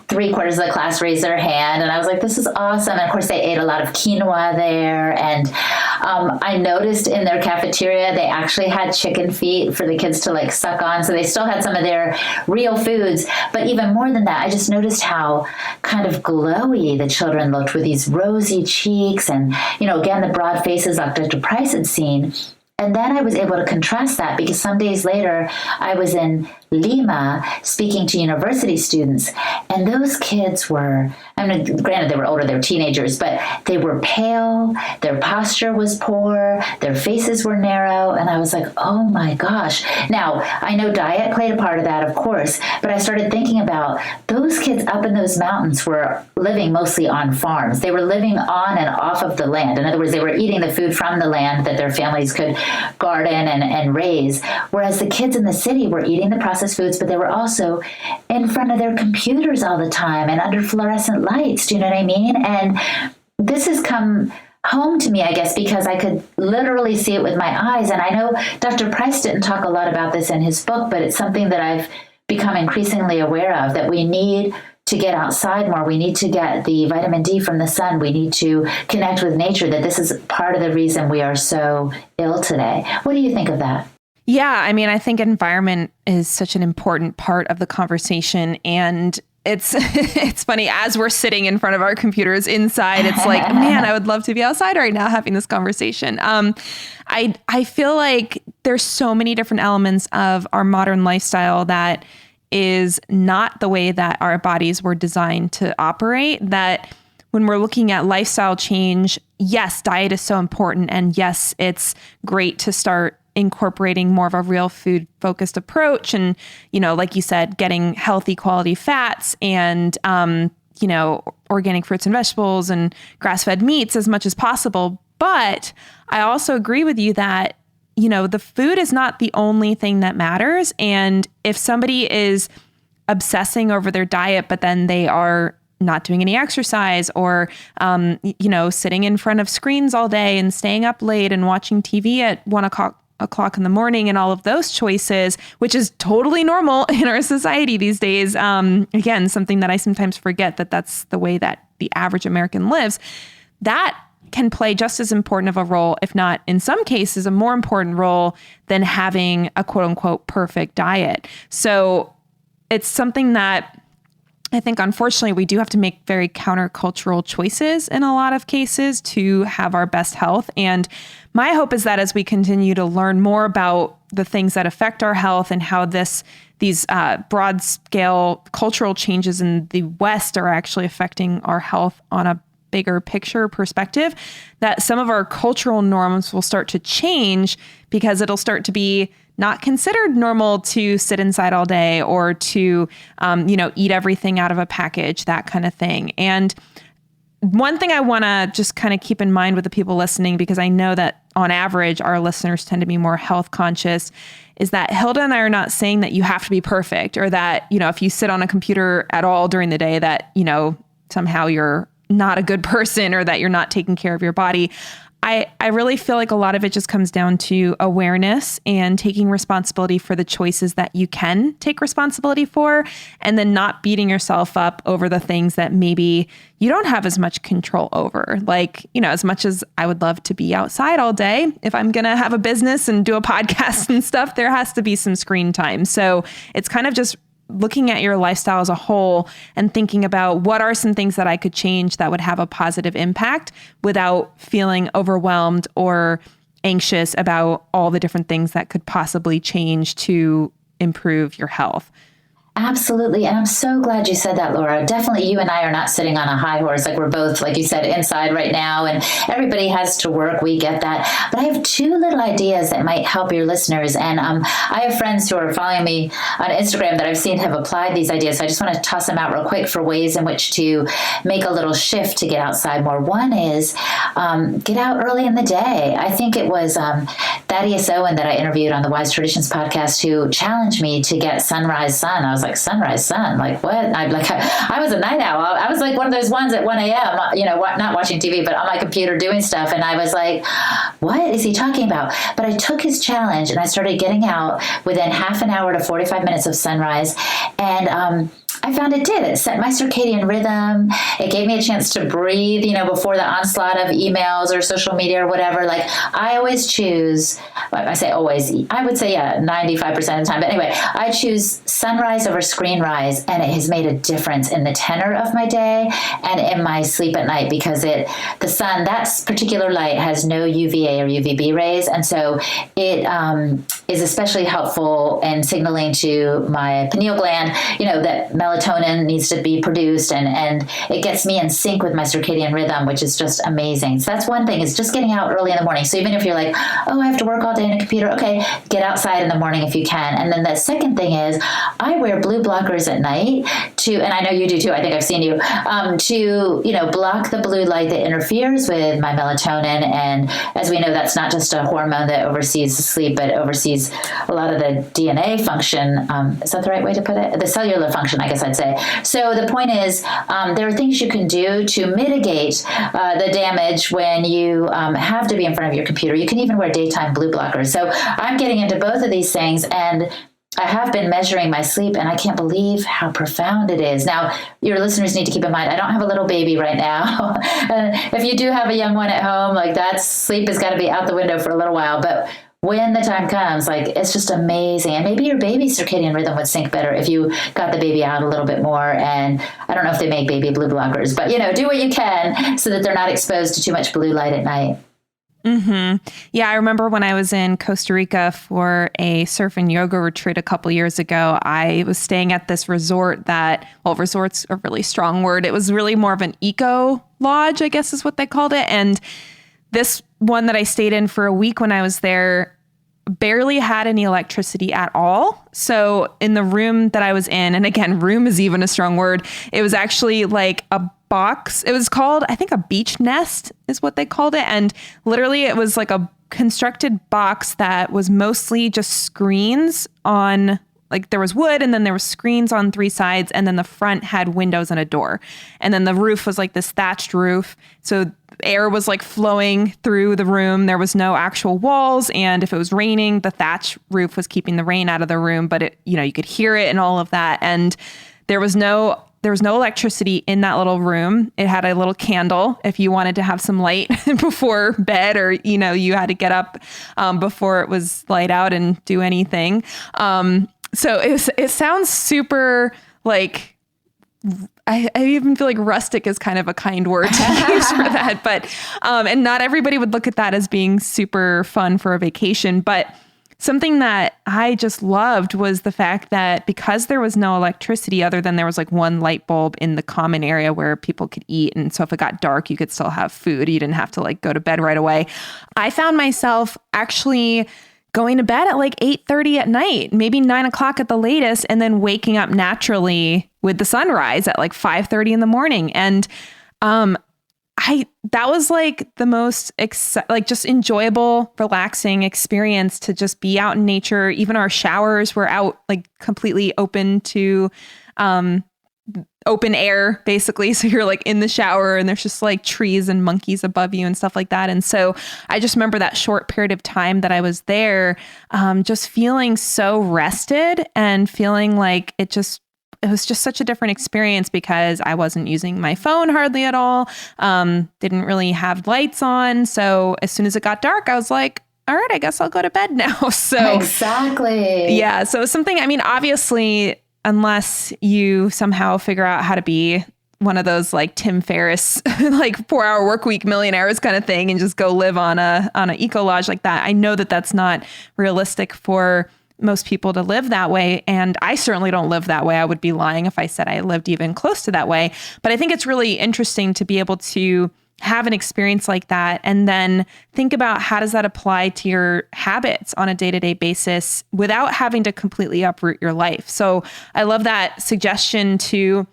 3/4 of the class raised their hand, and I was like, this is awesome. And of course they ate a lot of quinoa there. And I noticed in their cafeteria, they actually had chicken feet for the kids to suck on. So they still had some of their real foods. But even more than that, I just noticed how kind of glowy the children looked with these rosy cheeks and, again, the broad faces like Dr. Price had seen. And then I was able to contrast that because some days later I was in Lima speaking to university students, and those kids were, granted they were older, they were teenagers, but they were pale, their posture was poor, their faces were narrow, and I was like, oh my gosh. Now, I know diet played a part of that, of course, but I started thinking about those kids up in those mountains were living mostly on farms. They were living on and off of the land. In other words, they were eating the food from the land that their families could garden and raise, whereas the kids in the city were eating the processed foods, but they were also in front of their computers all the time and under fluorescent lights. Do you know what I mean? And this has come home to me, I guess, because I could literally see it with my eyes. And I know Dr. Price didn't talk a lot about this in his book, but it's something that I've become increasingly aware of, that we need to get outside more. We need to get the vitamin D from the sun. We need to connect with nature, that this is part of the reason we are so ill today. What do you think of that? Yeah, I mean, I think environment is such an important part of the conversation. And it's funny, as we're sitting in front of our computers inside, it's like, man, I would love to be outside right now having this conversation. I feel like there's so many different elements of our modern lifestyle that is not the way that our bodies were designed to operate, that when we're looking at lifestyle change, yes, diet is so important. And yes, it's great to start incorporating more of a real food focused approach. And, like you said, getting healthy quality fats and, organic fruits and vegetables and grass-fed meats as much as possible. But I also agree with you that, the food is not the only thing that matters. And if somebody is obsessing over their diet, but then they are not doing any exercise or, sitting in front of screens all day and staying up late and watching TV at 1:00 in the morning and all of those choices, which is totally normal in our society these days. Again, something that I sometimes forget, that that's the way that the average American lives. That can play just as important of a role, if not in some cases, a more important role than having a quote unquote perfect diet. So it's something that I think, unfortunately, we do have to make very countercultural choices in a lot of cases to have our best health. And my hope is that as we continue to learn more about the things that affect our health and how these broad scale cultural changes in the West are actually affecting our health on a bigger picture perspective, that some of our cultural norms will start to change, because it'll start to be not considered normal to sit inside all day or to, eat everything out of a package, that kind of thing. And one thing I want to just kind of keep in mind with the people listening, because I know that on average, our listeners tend to be more health conscious, is that Hilda and I are not saying that you have to be perfect, or that, if you sit on a computer at all during the day, that, somehow you're not a good person or that you're not taking care of your body. I really feel like a lot of it just comes down to awareness and taking responsibility for the choices that you can take responsibility for, and then not beating yourself up over the things that maybe you don't have as much control over. Like, as much as I would love to be outside all day, if I'm going to have a business and do a podcast and stuff, there has to be some screen time. So it's kind of just looking at your lifestyle as a whole and thinking about what are some things that I could change that would have a positive impact without feeling overwhelmed or anxious about all the different things that could possibly change to improve your health. Absolutely. And I'm so glad you said that, Laura. Definitely you and I are not sitting on a high horse. Like, we're both, like you said, inside right now, and everybody has to work. We get that. But I have two little ideas that might help your listeners. And I have friends who are following me on Instagram that I've seen have applied these ideas. So I just want to toss them out real quick for ways in which to make a little shift to get outside more. One is get out early in the day. I think it was Thaddeus Owen that I interviewed on the Wise Traditions podcast who challenged me to get sunrise sun. I was like, sunrise sun, like what? I was a night owl. I was like one of those ones at 1 a.m., not watching TV, but on my computer doing stuff. And I was like, what is he talking about? But I took his challenge and I started getting out within half an hour to 45 minutes of sunrise. And I found it did. It set my circadian rhythm. It gave me a chance to breathe, before the onslaught of emails or social media or whatever. Like, I always choose, I say always, I would say, 95% of the time. But anyway, I choose sunrise over screen rise. And it has made a difference in the tenor of my day and in my sleep at night, because the sun, that particular light has no UVA or UVB rays. And so it is especially helpful in signaling to my pineal gland, that melatonin needs to be produced, and it gets me in sync with my circadian rhythm, which is just amazing. So that's one thing, is just getting out early in the morning. So even if you're like, oh, I have to work all day on a computer, okay, get outside in the morning if you can. And then the second thing is, I wear blue blockers at night and I know you do too, I think I've seen you, to block the blue light that interferes with my melatonin. And as we know, that's not just a hormone that oversees sleep, but oversees a lot of the DNA function. Is that the right way to put it? The cellular function, I guess I'd say. So the point is, there are things you can do to mitigate the damage when you have to be in front of your computer. You can even wear daytime blue blockers. So I'm getting into both of these things, and I have been measuring my sleep, and I can't believe how profound it is. Now, your listeners need to keep in mind, I don't have a little baby right now. If you do have a young one at home, like that sleep has got to be out the window for a little while. But when the time comes, like, it's just amazing. And maybe your baby's circadian rhythm would sync better if you got the baby out a little bit more. And I don't know if they make baby blue blockers, but, do what you can so that they're not exposed to too much blue light at night. Mm-hmm. Yeah, I remember when I was in Costa Rica for a surf and yoga retreat a couple years ago, I was staying at this resort resort's a really strong word. It was really more of an eco lodge, I guess is what they called it. And this one that I stayed in for a week when I was there barely had any electricity at all. So in the room that I was in, and again, room is even a strong word, it was actually like a box. It was called, I think, a beach nest is what they called it. And literally it was like a constructed box that was mostly just screens on, like there was wood and then there was screens on three sides, and then the front had windows and a door. And then the roof was like this thatched roof. So air was like flowing through the room. There was no actual walls. And if it was raining, the thatch roof was keeping the rain out of the room, but it, you could hear it and all of that. And there was no electricity in that little room. It had a little candle if you wanted to have some light before bed, or, you had to get up before it was light out and do anything. So it sounds super like, I even feel like rustic is kind of a kind word to use for that, but, and not everybody would look at that as being super fun for a vacation, but something that I just loved was the fact that because there was no electricity other than there was like one light bulb in the common area where people could eat. And so if it got dark, you could still have food. You didn't have to like go to bed right away. I found myself actually going to bed at like 8:30 at night, maybe 9 o'clock at the latest, and then waking up naturally with the sunrise at like 5:30 in the morning. And that was like the most just enjoyable, relaxing experience to just be out in nature. Even our showers were out, like completely open to open air, basically. So you're like in the shower and there's just like trees and monkeys above you and stuff like that. And so I just remember that short period of time that I was there, just feeling so rested and feeling like it was just such a different experience because I wasn't using my phone hardly at all. Didn't really have lights on. So as soon as it got dark, I was like, all right, I guess I'll go to bed now. So exactly. Yeah. So something, obviously, unless you somehow figure out how to be one of those like Tim Ferriss, like 4-hour work week millionaires kind of thing and just go live on a eco lodge like that. I know that that's not realistic for most people to live that way. And I certainly don't live that way. I would be lying if I said I lived even close to that way. But I think it's really interesting to be able to have an experience like that and then think about how does that apply to your habits on a day-to-day basis without having to completely uproot your life. So I love that suggestion to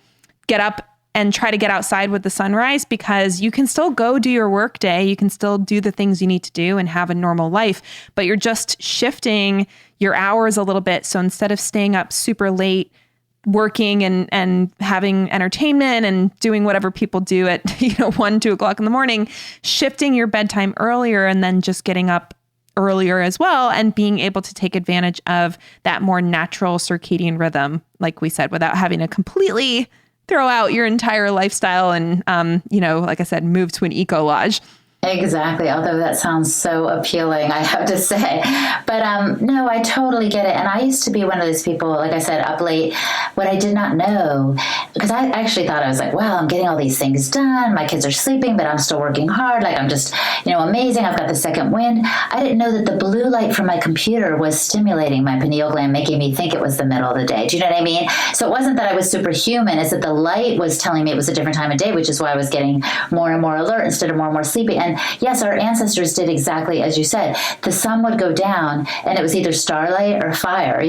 get up and try to get outside with the sunrise, because you can still go do your work day. You can still do the things you need to do and have a normal life, but you're just shifting your hours a little bit. So instead of staying up super late, working and having entertainment and doing whatever people do at 1, 2 o'clock in the morning, shifting your bedtime earlier and then just getting up earlier as well and being able to take advantage of that more natural circadian rhythm, like we said, without having to completely throw out your entire lifestyle and, like I said, move to an eco lodge. Exactly. Although that sounds so appealing, I have to say. But no, I totally get it. And I used to be one of those people, like I said, up late. What I did not know, because I actually thought I was like, wow, I'm getting all these things done. My kids are sleeping, but I'm still working hard. Like I'm just, amazing. I've got the second wind. I didn't know that the blue light from my computer was stimulating my pineal gland, making me think it was the middle of the day. Do you know what I mean? So it wasn't that I was superhuman. It's that the light was telling me it was a different time of day, which is why I was getting more and more alert instead of more and more sleepy. And And yes, our ancestors did exactly as you said. The sun would go down and it was either starlight or fire,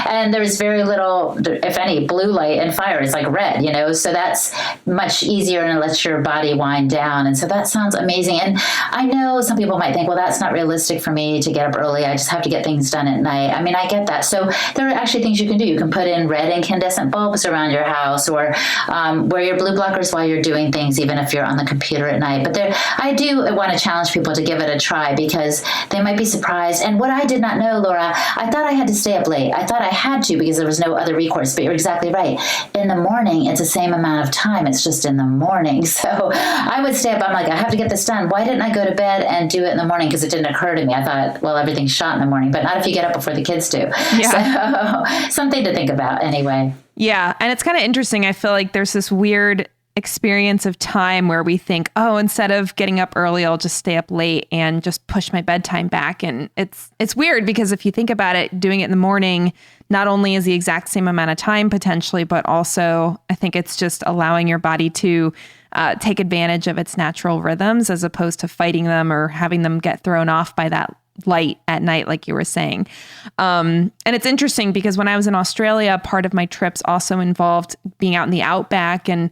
and there's very little, if any, blue light, and fire is like red, so that's much easier and it lets your body wind down. And so that sounds amazing. And I know some people might think, well, that's not realistic for me to get up early. I just have to get things done at night. I mean, I get that. So there are actually things you can do. You can put in red incandescent bulbs around your house, or wear your blue blockers while you're doing things, even if you're on the computer at night. But I do want to challenge people to give it a try, because they might be surprised. And what I did not know, Laura, I thought I had to stay up late. I thought I had to because there was no other recourse, but you're exactly right. In the morning, it's the same amount of time. It's just in the morning. So I would stay up. I'm like, I have to get this done. Why didn't I go to bed and do it in the morning? Because it didn't occur to me. I thought, well, everything's shot in the morning, but not if you get up before the kids do. Yeah. So something to think about anyway. Yeah. And it's kind of interesting. I feel like there's this weird experience of time where we think, oh, instead of getting up early, I'll just stay up late and just push my bedtime back. And it's weird, because if you think about it, doing it in the morning not only is the exact same amount of time potentially, but also I think it's just allowing your body to take advantage of its natural rhythms, as opposed to fighting them or having them get thrown off by that light at night, like you were saying. And it's interesting because when I was in Australia, part of my trips also involved being out in the outback and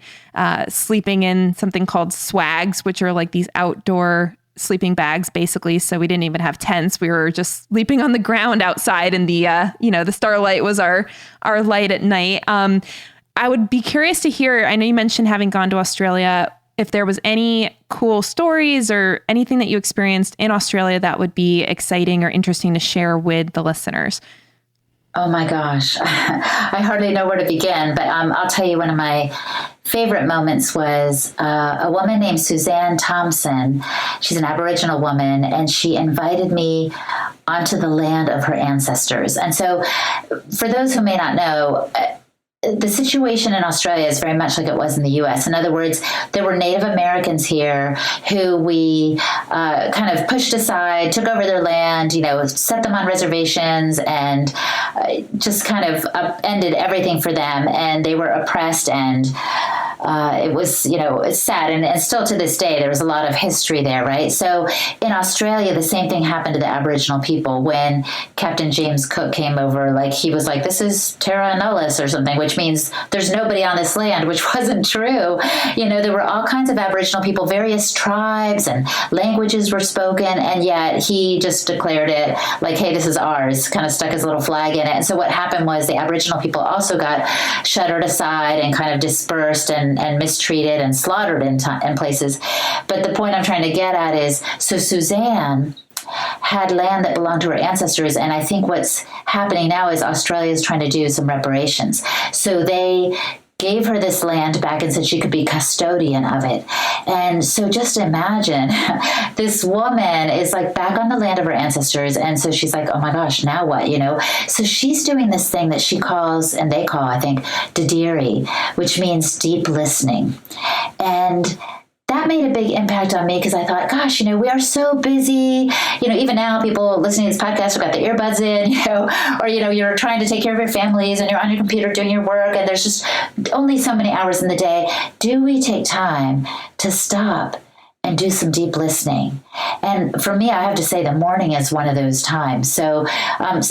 sleeping in something called swags, which are like these outdoor sleeping bags, basically. So we didn't even have tents. We were just sleeping on the ground outside, and the starlight was our light at night. I would be curious to hear, I know you mentioned having gone to Australia, if there was any cool stories or anything that you experienced in Australia that would be exciting or interesting to share with the listeners. Oh my gosh, I hardly know where to begin, but I'll tell you, one of my favorite moments was a woman named Suzanne Thompson. She's an Aboriginal woman, and she invited me onto the land of her ancestors. And so for those who may not know, the situation in Australia is very much like it was in the U.S. In other words, there were Native Americans here who we kind of pushed aside, took over their land, set them on reservations, and just kind of upended everything for them. And they were oppressed, and it was, it's sad. And still to this day, there was a lot of history there, right? So in Australia, the same thing happened to the Aboriginal people when Captain James Cook came over. Like, he was like, this is terra nullius or something, which means there's nobody on this land, which wasn't true. There were all kinds of Aboriginal people, various tribes and languages were spoken, and yet he just declared it like, hey, this is ours, kind of stuck his little flag in it. And so what happened was the Aboriginal people also got shuttered aside and kind of dispersed and mistreated and slaughtered in places. But the point I'm trying to get at is, so Suzanne had land that belonged to her ancestors. And I think what's happening now is Australia is trying to do some reparations. So they gave her this land back and said she could be custodian of it. And so just imagine, this woman is like back on the land of her ancestors. And so she's like, oh my gosh, now what, So she's doing this thing that she calls, and they call, I think, Didiri, which means deep listening. And that made a big impact on me, because I thought, gosh, we are so busy. Even now, people listening to this podcast have got the earbuds in, or, you're trying to take care of your families and you're on your computer doing your work, and there's just only so many hours in the day. Do we take time to stop and do some deep listening? And for me, I have to say the morning is one of those times. So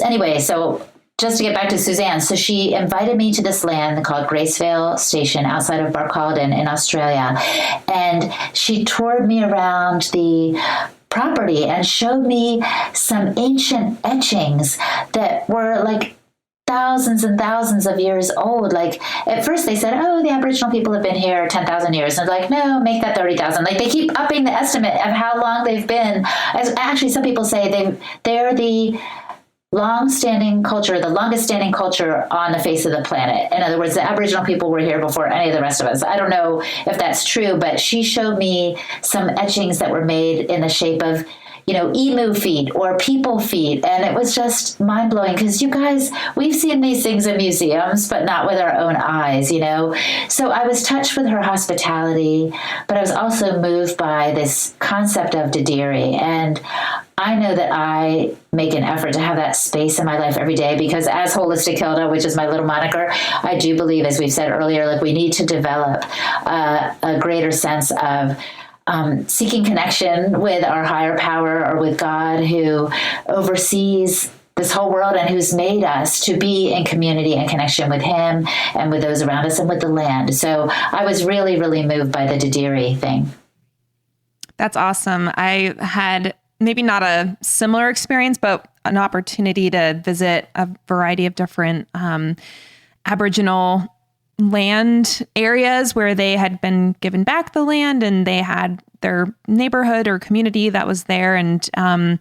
anyway, just to get back to Suzanne, so she invited me to this land called Gracevale Station outside of Barcaldine in Australia. And she toured me around the property and showed me some ancient etchings that were like thousands and thousands of years old. Like, at first they said, oh, the Aboriginal people have been here 10,000 years. And they're like, no, make that 30,000. Like, they keep upping the estimate of how long they've been. Actually, some people say they're the long-standing culture, the longest-standing culture on the face of the planet. In other words, the Aboriginal people were here before any of the rest of us. I don't know if that's true, but she showed me some etchings that were made in the shape of, emu feet or people feet. And it was just mind-blowing, because you guys, we've seen these things in museums, but not with our own eyes, So I was touched with her hospitality, but I was also moved by this concept of Didiri. And I know that I make an effort to have that space in my life every day, because as Holistic Hilda, which is my little moniker, I do believe, as we've said earlier, like, we need to develop a greater sense of seeking connection with our higher power or with God who oversees this whole world and who's made us to be in community and connection with him and with those around us and with the land. So I was really, really moved by the Didiri thing. That's awesome. I had maybe not a similar experience, but an opportunity to visit a variety of different Aboriginal land areas where they had been given back the land and they had their neighborhood or community that was there. And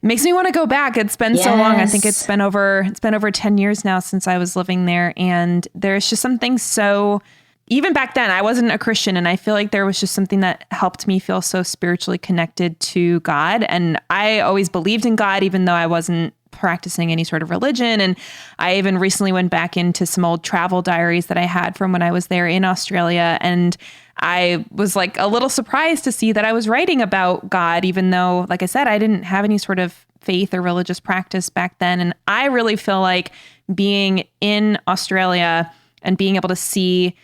makes me want to go back. It's been so long. I think it's been over 10 years now since I was living there. And there's just something so, even back then I wasn't a Christian, and I feel like there was just something that helped me feel so spiritually connected to God. And I always believed in God, even though I wasn't practicing any sort of religion. And I even recently went back into some old travel diaries that I had from when I was there in Australia. And I was like a little surprised to see that I was writing about God, even though, like I said, I didn't have any sort of faith or religious practice back then. And I really feel like being in Australia and being able to see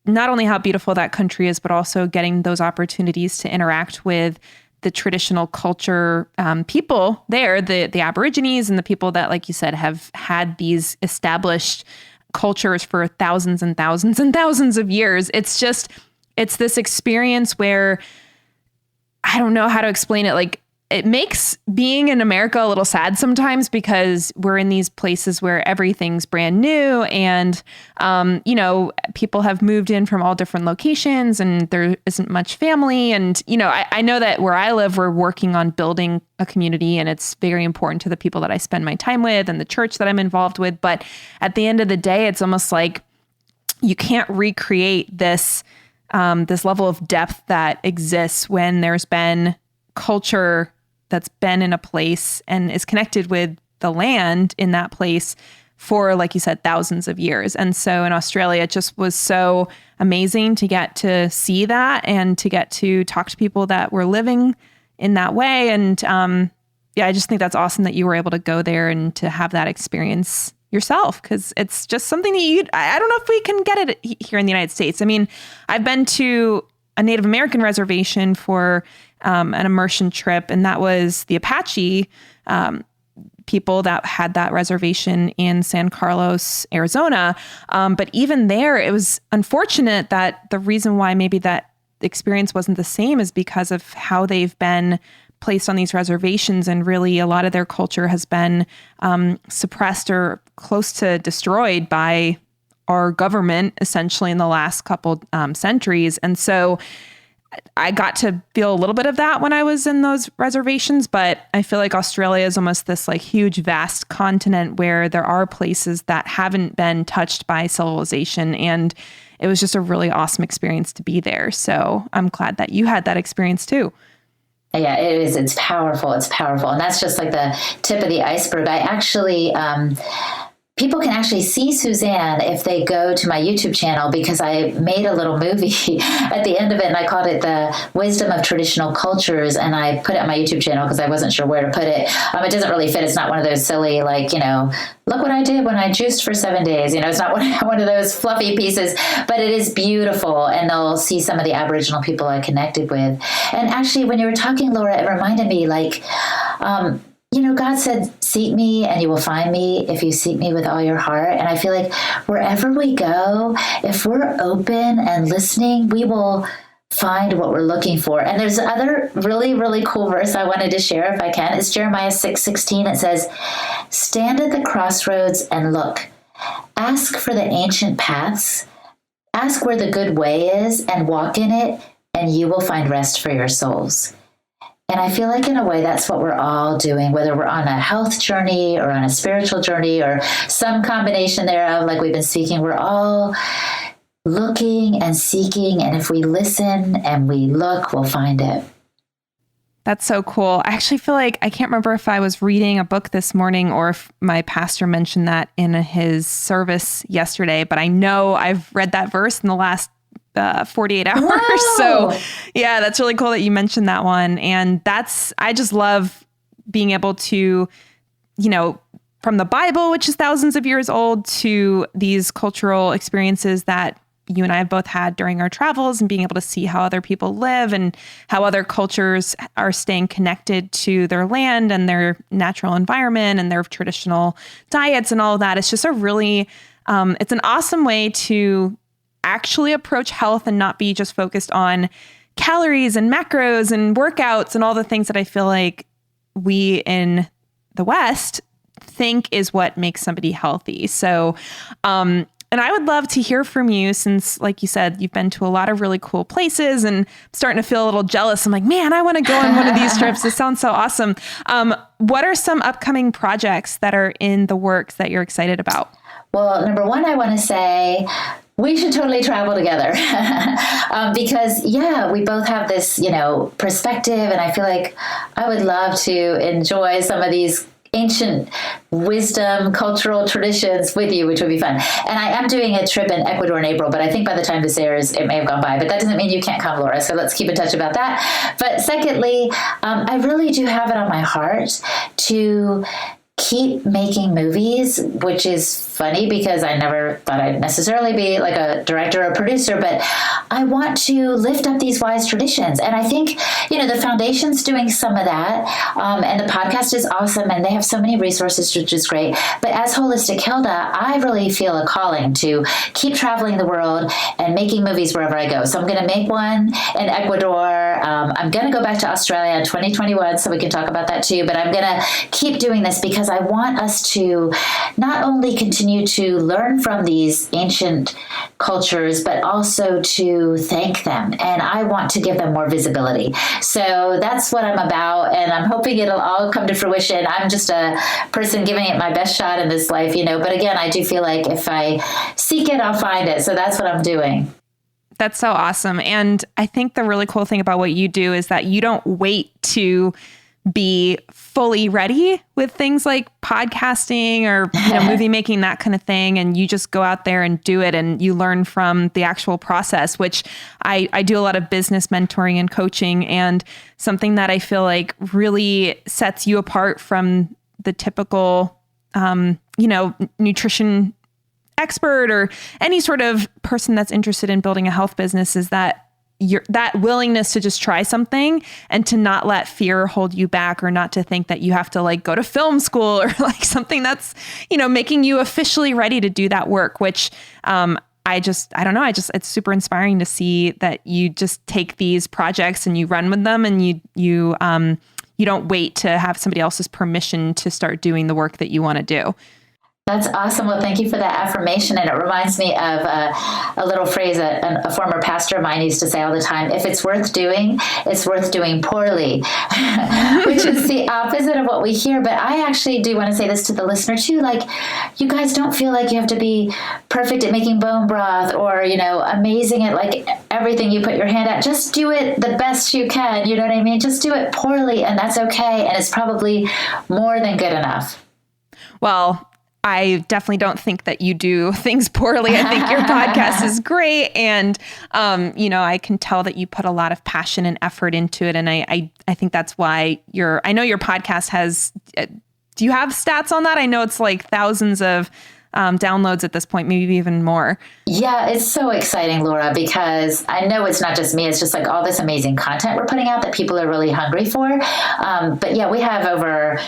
not only how beautiful that country is, but also getting those opportunities to interact with the traditional culture people there, the Aborigines and the people that, like you said, have had these established cultures for thousands and thousands and thousands of years. It's this experience where I don't know how to explain it. Like, it makes being in America a little sad sometimes because we're in these places where everything's brand new and, people have moved in from all different locations and there isn't much family. And, I know that where I live, we're working on building a community and it's very important to the people that I spend my time with and the church that I'm involved with. But at the end of the day, it's almost like you can't recreate this level of depth that exists when there's been culture that's been in a place and is connected with the land in that place for, like you said, thousands of years. And so in Australia, it just was so amazing to get to see that and to get to talk to people that were living in that way. And I just think that's awesome that you were able to go there and to have that experience yourself, because it's just something that I don't know if we can get it here in the United States. I mean, I've been to a Native American reservation for an immersion trip, and that was the Apache people that had that reservation in San Carlos, Arizona. But even there, it was unfortunate that the reason why maybe that experience wasn't the same is because of how they've been placed on these reservations, and really a lot of their culture has been suppressed or close to destroyed by our government essentially in the last couple centuries. And so I got to feel a little bit of that when I was in those reservations, but I feel like Australia is almost this like huge, vast continent where there are places that haven't been touched by civilization. And it was just a really awesome experience to be there. So I'm glad that you had that experience too. Yeah, it is. It's powerful. It's powerful. And that's just like the tip of the iceberg. I actually, people can actually see Suzanne if they go to my YouTube channel, because I made a little movie at the end of it and I called it The Wisdom of Traditional Cultures. And I put it on my YouTube channel because I wasn't sure where to put it. It doesn't really fit. It's not one of those silly, like, look what I did when I juiced for 7 days. It's not one of those fluffy pieces, but it is beautiful. And they'll see some of the Aboriginal people I connected with. And actually, when you were talking, Laura, it reminded me God said, seek me and you will find me if you seek me with all your heart. And I feel like wherever we go, if we're open and listening, we will find what we're looking for. And there's another really, really cool verse I wanted to share if I can. It's Jeremiah 6:16. It says, stand at the crossroads and look. Ask for the ancient paths. Ask where the good way is and walk in it, and you will find rest for your souls. And I feel like in a way, that's what we're all doing, whether we're on a health journey or on a spiritual journey or some combination thereof, like we've been speaking, we're all looking and seeking. And if we listen and we look, we'll find it. That's so cool. I actually feel like, I can't remember if I was reading a book this morning or if my pastor mentioned that in his service yesterday, but I know I've read that verse in the last 48 hours. Whoa. So yeah, that's really cool that you mentioned that one. And I just love being able to, from the Bible, which is thousands of years old, to these cultural experiences that you and I have both had during our travels, and being able to see how other people live and how other cultures are staying connected to their land and their natural environment and their traditional diets and all of that. It's just a really, it's an awesome way to actually approach health and not be just focused on calories and macros and workouts and all the things that I feel like we in the West think is what makes somebody healthy. So, and I would love to hear from you since, like you said, you've been to a lot of really cool places, and I'm starting to feel a little jealous. I'm like, man, I want to go on one of these trips. This sounds so awesome. What are some upcoming projects that are in the works that you're excited about? Well, number one, I want to say we should totally travel together because, we both have this, perspective. And I feel like I would love to enjoy some of these ancient wisdom, cultural traditions with you, which would be fun. And I am doing a trip in Ecuador in April, but I think by the time this airs, it may have gone by. But that doesn't mean you can't come, Laura. So let's keep in touch about that. But secondly, I really do have it on my heart to keep making movies, which is funny because I never thought I'd necessarily be like a director or producer, but I want to lift up these wise traditions. And I think, the foundation's doing some of that. And the podcast is awesome and they have so many resources, which is great. But as Holistic Hilda, I really feel a calling to keep traveling the world and making movies wherever I go. So I'm going to make one in Ecuador. I'm going to go back to Australia in 2021, so we can talk about that too. But I'm going to keep doing this because I want us to not only continue to learn from these ancient cultures, but also to thank them. And I want to give them more visibility. So that's what I'm about. And I'm hoping it'll all come to fruition. I'm just a person giving it my best shot in this life, But again, I do feel like if I seek it, I'll find it. So that's what I'm doing. That's so awesome. And I think the really cool thing about what you do is that you don't wait to be fully ready with things like podcasting or movie making, that kind of thing. And you just go out there and do it, and you learn from the actual process, which I do a lot of business mentoring and coaching, and something that I feel like really sets you apart from the typical, nutrition expert or any sort of person that's interested in building a health business is that that willingness to just try something and to not let fear hold you back, or not to think that you have to go to film school or something that's, making you officially ready to do that work, which, it's super inspiring to see that you just take these projects and you run with them, and you don't wait to have somebody else's permission to start doing the work that you want to do. That's awesome. Well, thank you for that affirmation. And it reminds me of a little phrase that a former pastor of mine used to say all the time: if it's worth doing, it's worth doing poorly, which is the opposite of what we hear. But I actually do want to say this to the listener too. You guys don't feel like you have to be perfect at making bone broth or, amazing at everything you put your hand at. Just do it the best you can. You know what I mean? Just do it poorly, and that's okay. And it's probably more than good enough. Well, I definitely don't think that you do things poorly. I think your podcast is great. And, I can tell that you put a lot of passion and effort into it. And I think that's why I know your podcast has, do you have stats on that? I know it's thousands of downloads at this point, maybe even more. Yeah, it's so exciting, Laura, because I know it's not just me. It's just all this amazing content we're putting out that people are really hungry for. But yeah, we have over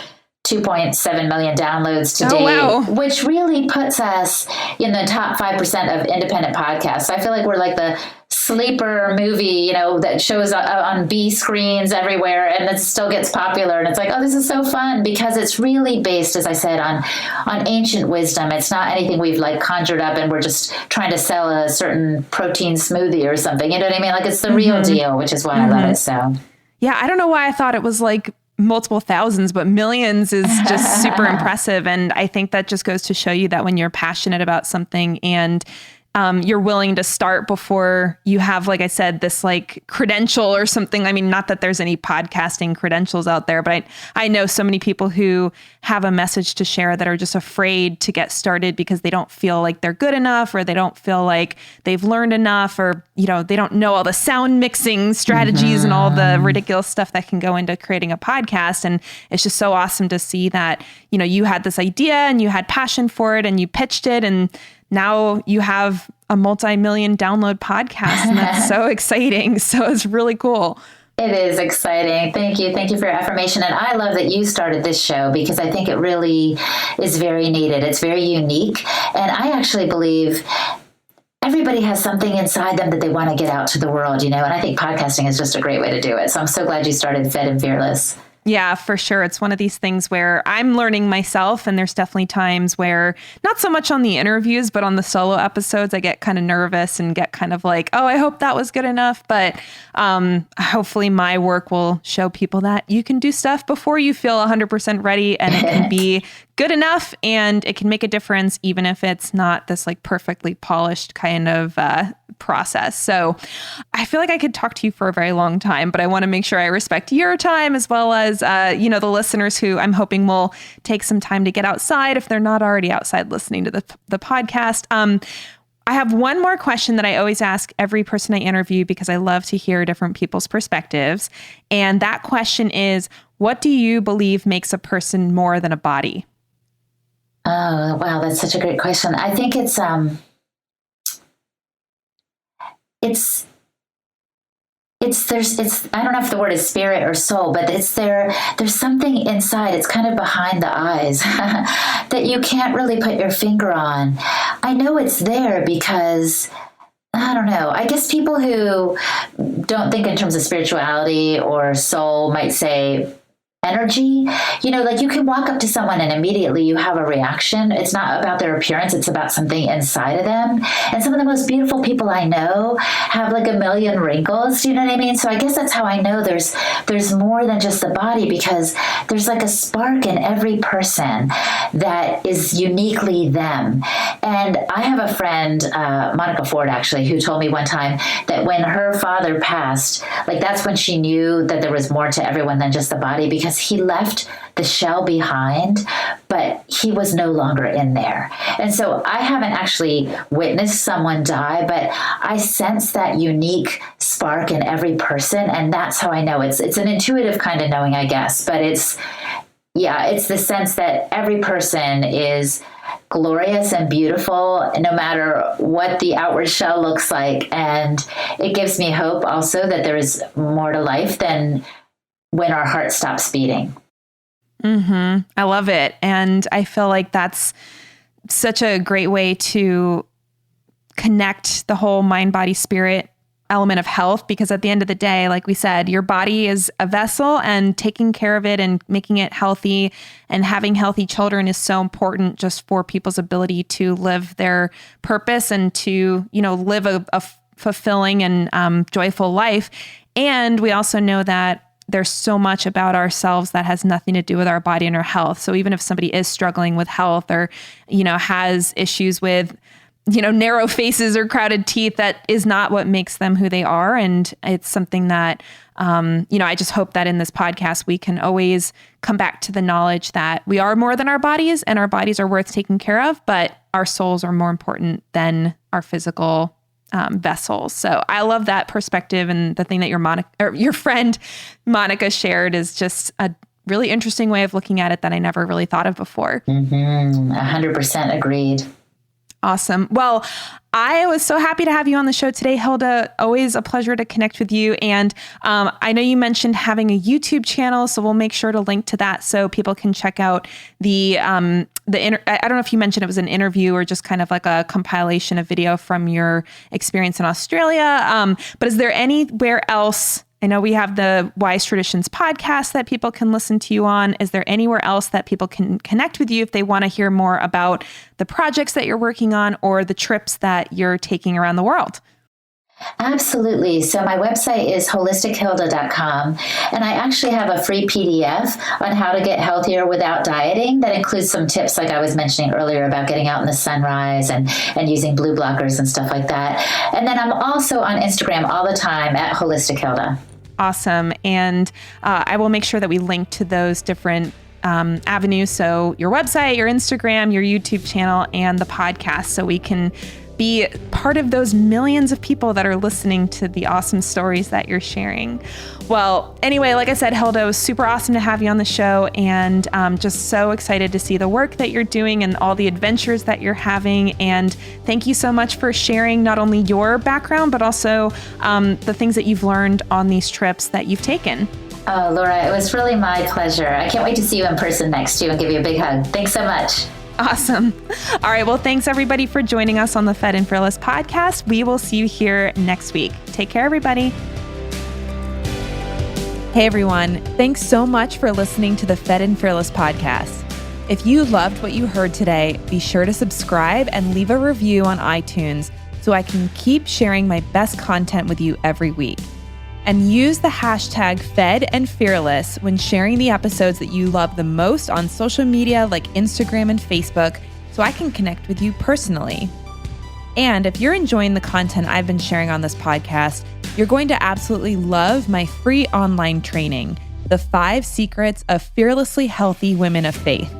2.7 million downloads to date, wow. Which really puts us in the top 5% of independent podcasts. So I feel like we're like the sleeper movie, that shows on B screens everywhere, and it still gets popular. And it's this is so fun because it's really based, as I said, on ancient wisdom. It's not anything we've conjured up and we're just trying to sell a certain protein smoothie or something. You know what I mean? It's the real deal, which is why I love it. So yeah, I don't know why I thought it was multiple thousands, but millions is just super impressive. And I think that just goes to show you that when you're passionate about something and you're willing to start before you have, like I said, this credential or something. I mean, not that there's any podcasting credentials out there, but I know so many people who have a message to share that are just afraid to get started because they don't feel like they're good enough, or they don't feel like they've learned enough, or, they don't know all the sound mixing strategies and all the ridiculous stuff that can go into creating a podcast. And it's just so awesome to see that, you had this idea and you had passion for it and you pitched it, and now you have a multi-million download podcast, and that's so exciting. So it's really cool. It is exciting. Thank you. Thank you for your affirmation. And I love that you started this show because I think it really is very needed. It's very unique. And I actually believe everybody has something inside them that they want to get out to the world, and I think podcasting is just a great way to do it. So I'm so glad you started Fed and Fearless. Yeah, for sure. It's one of these things where I'm learning myself, and there's definitely times where not so much on the interviews, but on the solo episodes, I get kind of nervous and get kind of like, oh, I hope that was good enough. But hopefully my work will show people that you can do stuff before you feel 100% ready, and it can be good enough, and it can make a difference, even if it's not this like perfectly polished kind of process. So I feel like I could talk to you for a very long time, but I want to make sure I respect your time as well as, the listeners who I'm hoping will take some time to get outside if they're not already outside listening to the podcast. I have one more question that I always ask every person I interview because I love to hear different people's perspectives. And that question is, what do you believe makes a person more than a body? Oh, wow. That's such a great question. I think it's I don't know if the word is spirit or soul, but there's something inside. It's kind of behind the eyes that you can't really put your finger on. I know it's there because I don't know. I guess people who don't think in terms of spirituality or soul might say energy, like you can walk up to someone and immediately you have a reaction. It's not about their appearance. It's about something inside of them. And some of the most beautiful people I know have like a million wrinkles. Do you know what I mean? So I guess that's how I know there's more than just the body, because there's like a spark in every person that is uniquely them. And I have a friend, Monica Ford, actually, who told me one time that when her father passed, like that's when she knew that there was more to everyone than just the body, because he left the shell behind, but he was no longer in there. And so I haven't actually witnessed someone die, but I sense that unique spark in every person. And that's how I know. It's an intuitive kind of knowing, I guess, but it's the sense that every person is glorious and beautiful, no matter what the outward shell looks like. And it gives me hope also that there is more to life than when our heart stops beating. Mm-hmm. I love it. And I feel like that's such a great way to connect the whole mind, body, spirit element of health, because at the end of the day, like we said, your body is a vessel, and taking care of it and making it healthy and having healthy children is so important just for people's ability to live their purpose and to, live a fulfilling and joyful life. And we also know that there's so much about ourselves that has nothing to do with our body and our health. So even if somebody is struggling with health or, has issues with, narrow faces or crowded teeth, that is not what makes them who they are. And it's something that, I just hope that in this podcast, we can always come back to the knowledge that we are more than our bodies, and our bodies are worth taking care of, but our souls are more important than our physical vessels. So I love that perspective, and the thing that your friend Monica shared is just a really interesting way of looking at it that I never really thought of before. 100% agreed. Awesome. Well, I was so happy to have you on the show today, Hilda. Always a pleasure to connect with you. And I know you mentioned having a YouTube channel, so we'll make sure to link to that so people can check out I don't know if you mentioned it was an interview or just kind of like a compilation of video from your experience in Australia. But is there anywhere else? I know we have the Wise Traditions podcast that people can listen to you on. Is there anywhere else that people can connect with you if they want to hear more about the projects that you're working on or the trips that you're taking around the world? Absolutely. So my website is holistichilda.com, and I actually have a free PDF on how to get healthier without dieting that includes some tips like I was mentioning earlier about getting out in the sunrise and using blue blockers and stuff like that. And then I'm also on Instagram all the time at Holistic Hilda. Awesome. And I will make sure that we link to those different avenues. So your website, your Instagram, your YouTube channel, and the podcast, so we can be part of those millions of people that are listening to the awesome stories that you're sharing. Well, anyway, like I said, Hilda, it was super awesome to have you on the show, and just so excited to see the work that you're doing and all the adventures that you're having. And thank you so much for sharing not only your background, but also the things that you've learned on these trips that you've taken. Oh, Laura, it was really my pleasure. I can't wait to see you in person next year and give you a big hug. Thanks so much. Awesome. All right. Well, thanks everybody for joining us on the Fed and Fearless podcast. We will see you here next week. Take care, everybody. Hey, everyone. Thanks so much for listening to the Fed and Fearless podcast. If you loved what you heard today, be sure to subscribe and leave a review on iTunes so I can keep sharing my best content with you every week. And use the hashtag #FedAndFearless when sharing the episodes that you love the most on social media like Instagram and Facebook so I can connect with you personally. And if you're enjoying the content I've been sharing on this podcast, you're going to absolutely love my free online training, The 5 Secrets of Fearlessly Healthy Women of Faith.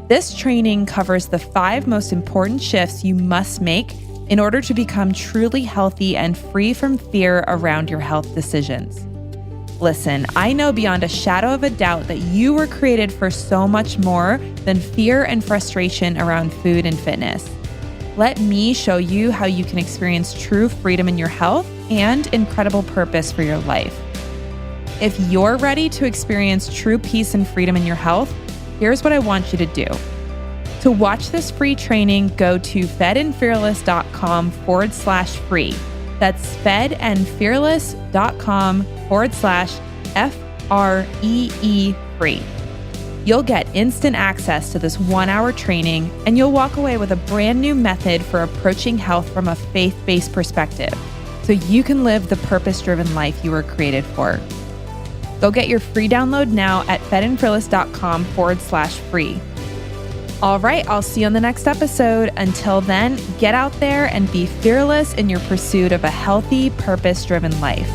This training covers the 5 most important shifts you must make in order to become truly healthy and free from fear around your health decisions. Listen, I know beyond a shadow of a doubt that you were created for so much more than fear and frustration around food and fitness. Let me show you how you can experience true freedom in your health and incredible purpose for your life. If you're ready to experience true peace and freedom in your health, here's what I want you to do. To watch this free training, go to fedandfearless.com/free. That's fedandfearless.com/FREE free. You'll get instant access to this 1-hour training, and you'll walk away with a brand new method for approaching health from a faith-based perspective, so you can live the purpose-driven life you were created for. Go get your free download now at fedandfearless.com/free. All right, I'll see you on the next episode. Until then, get out there and be fearless in your pursuit of a healthy, purpose-driven life.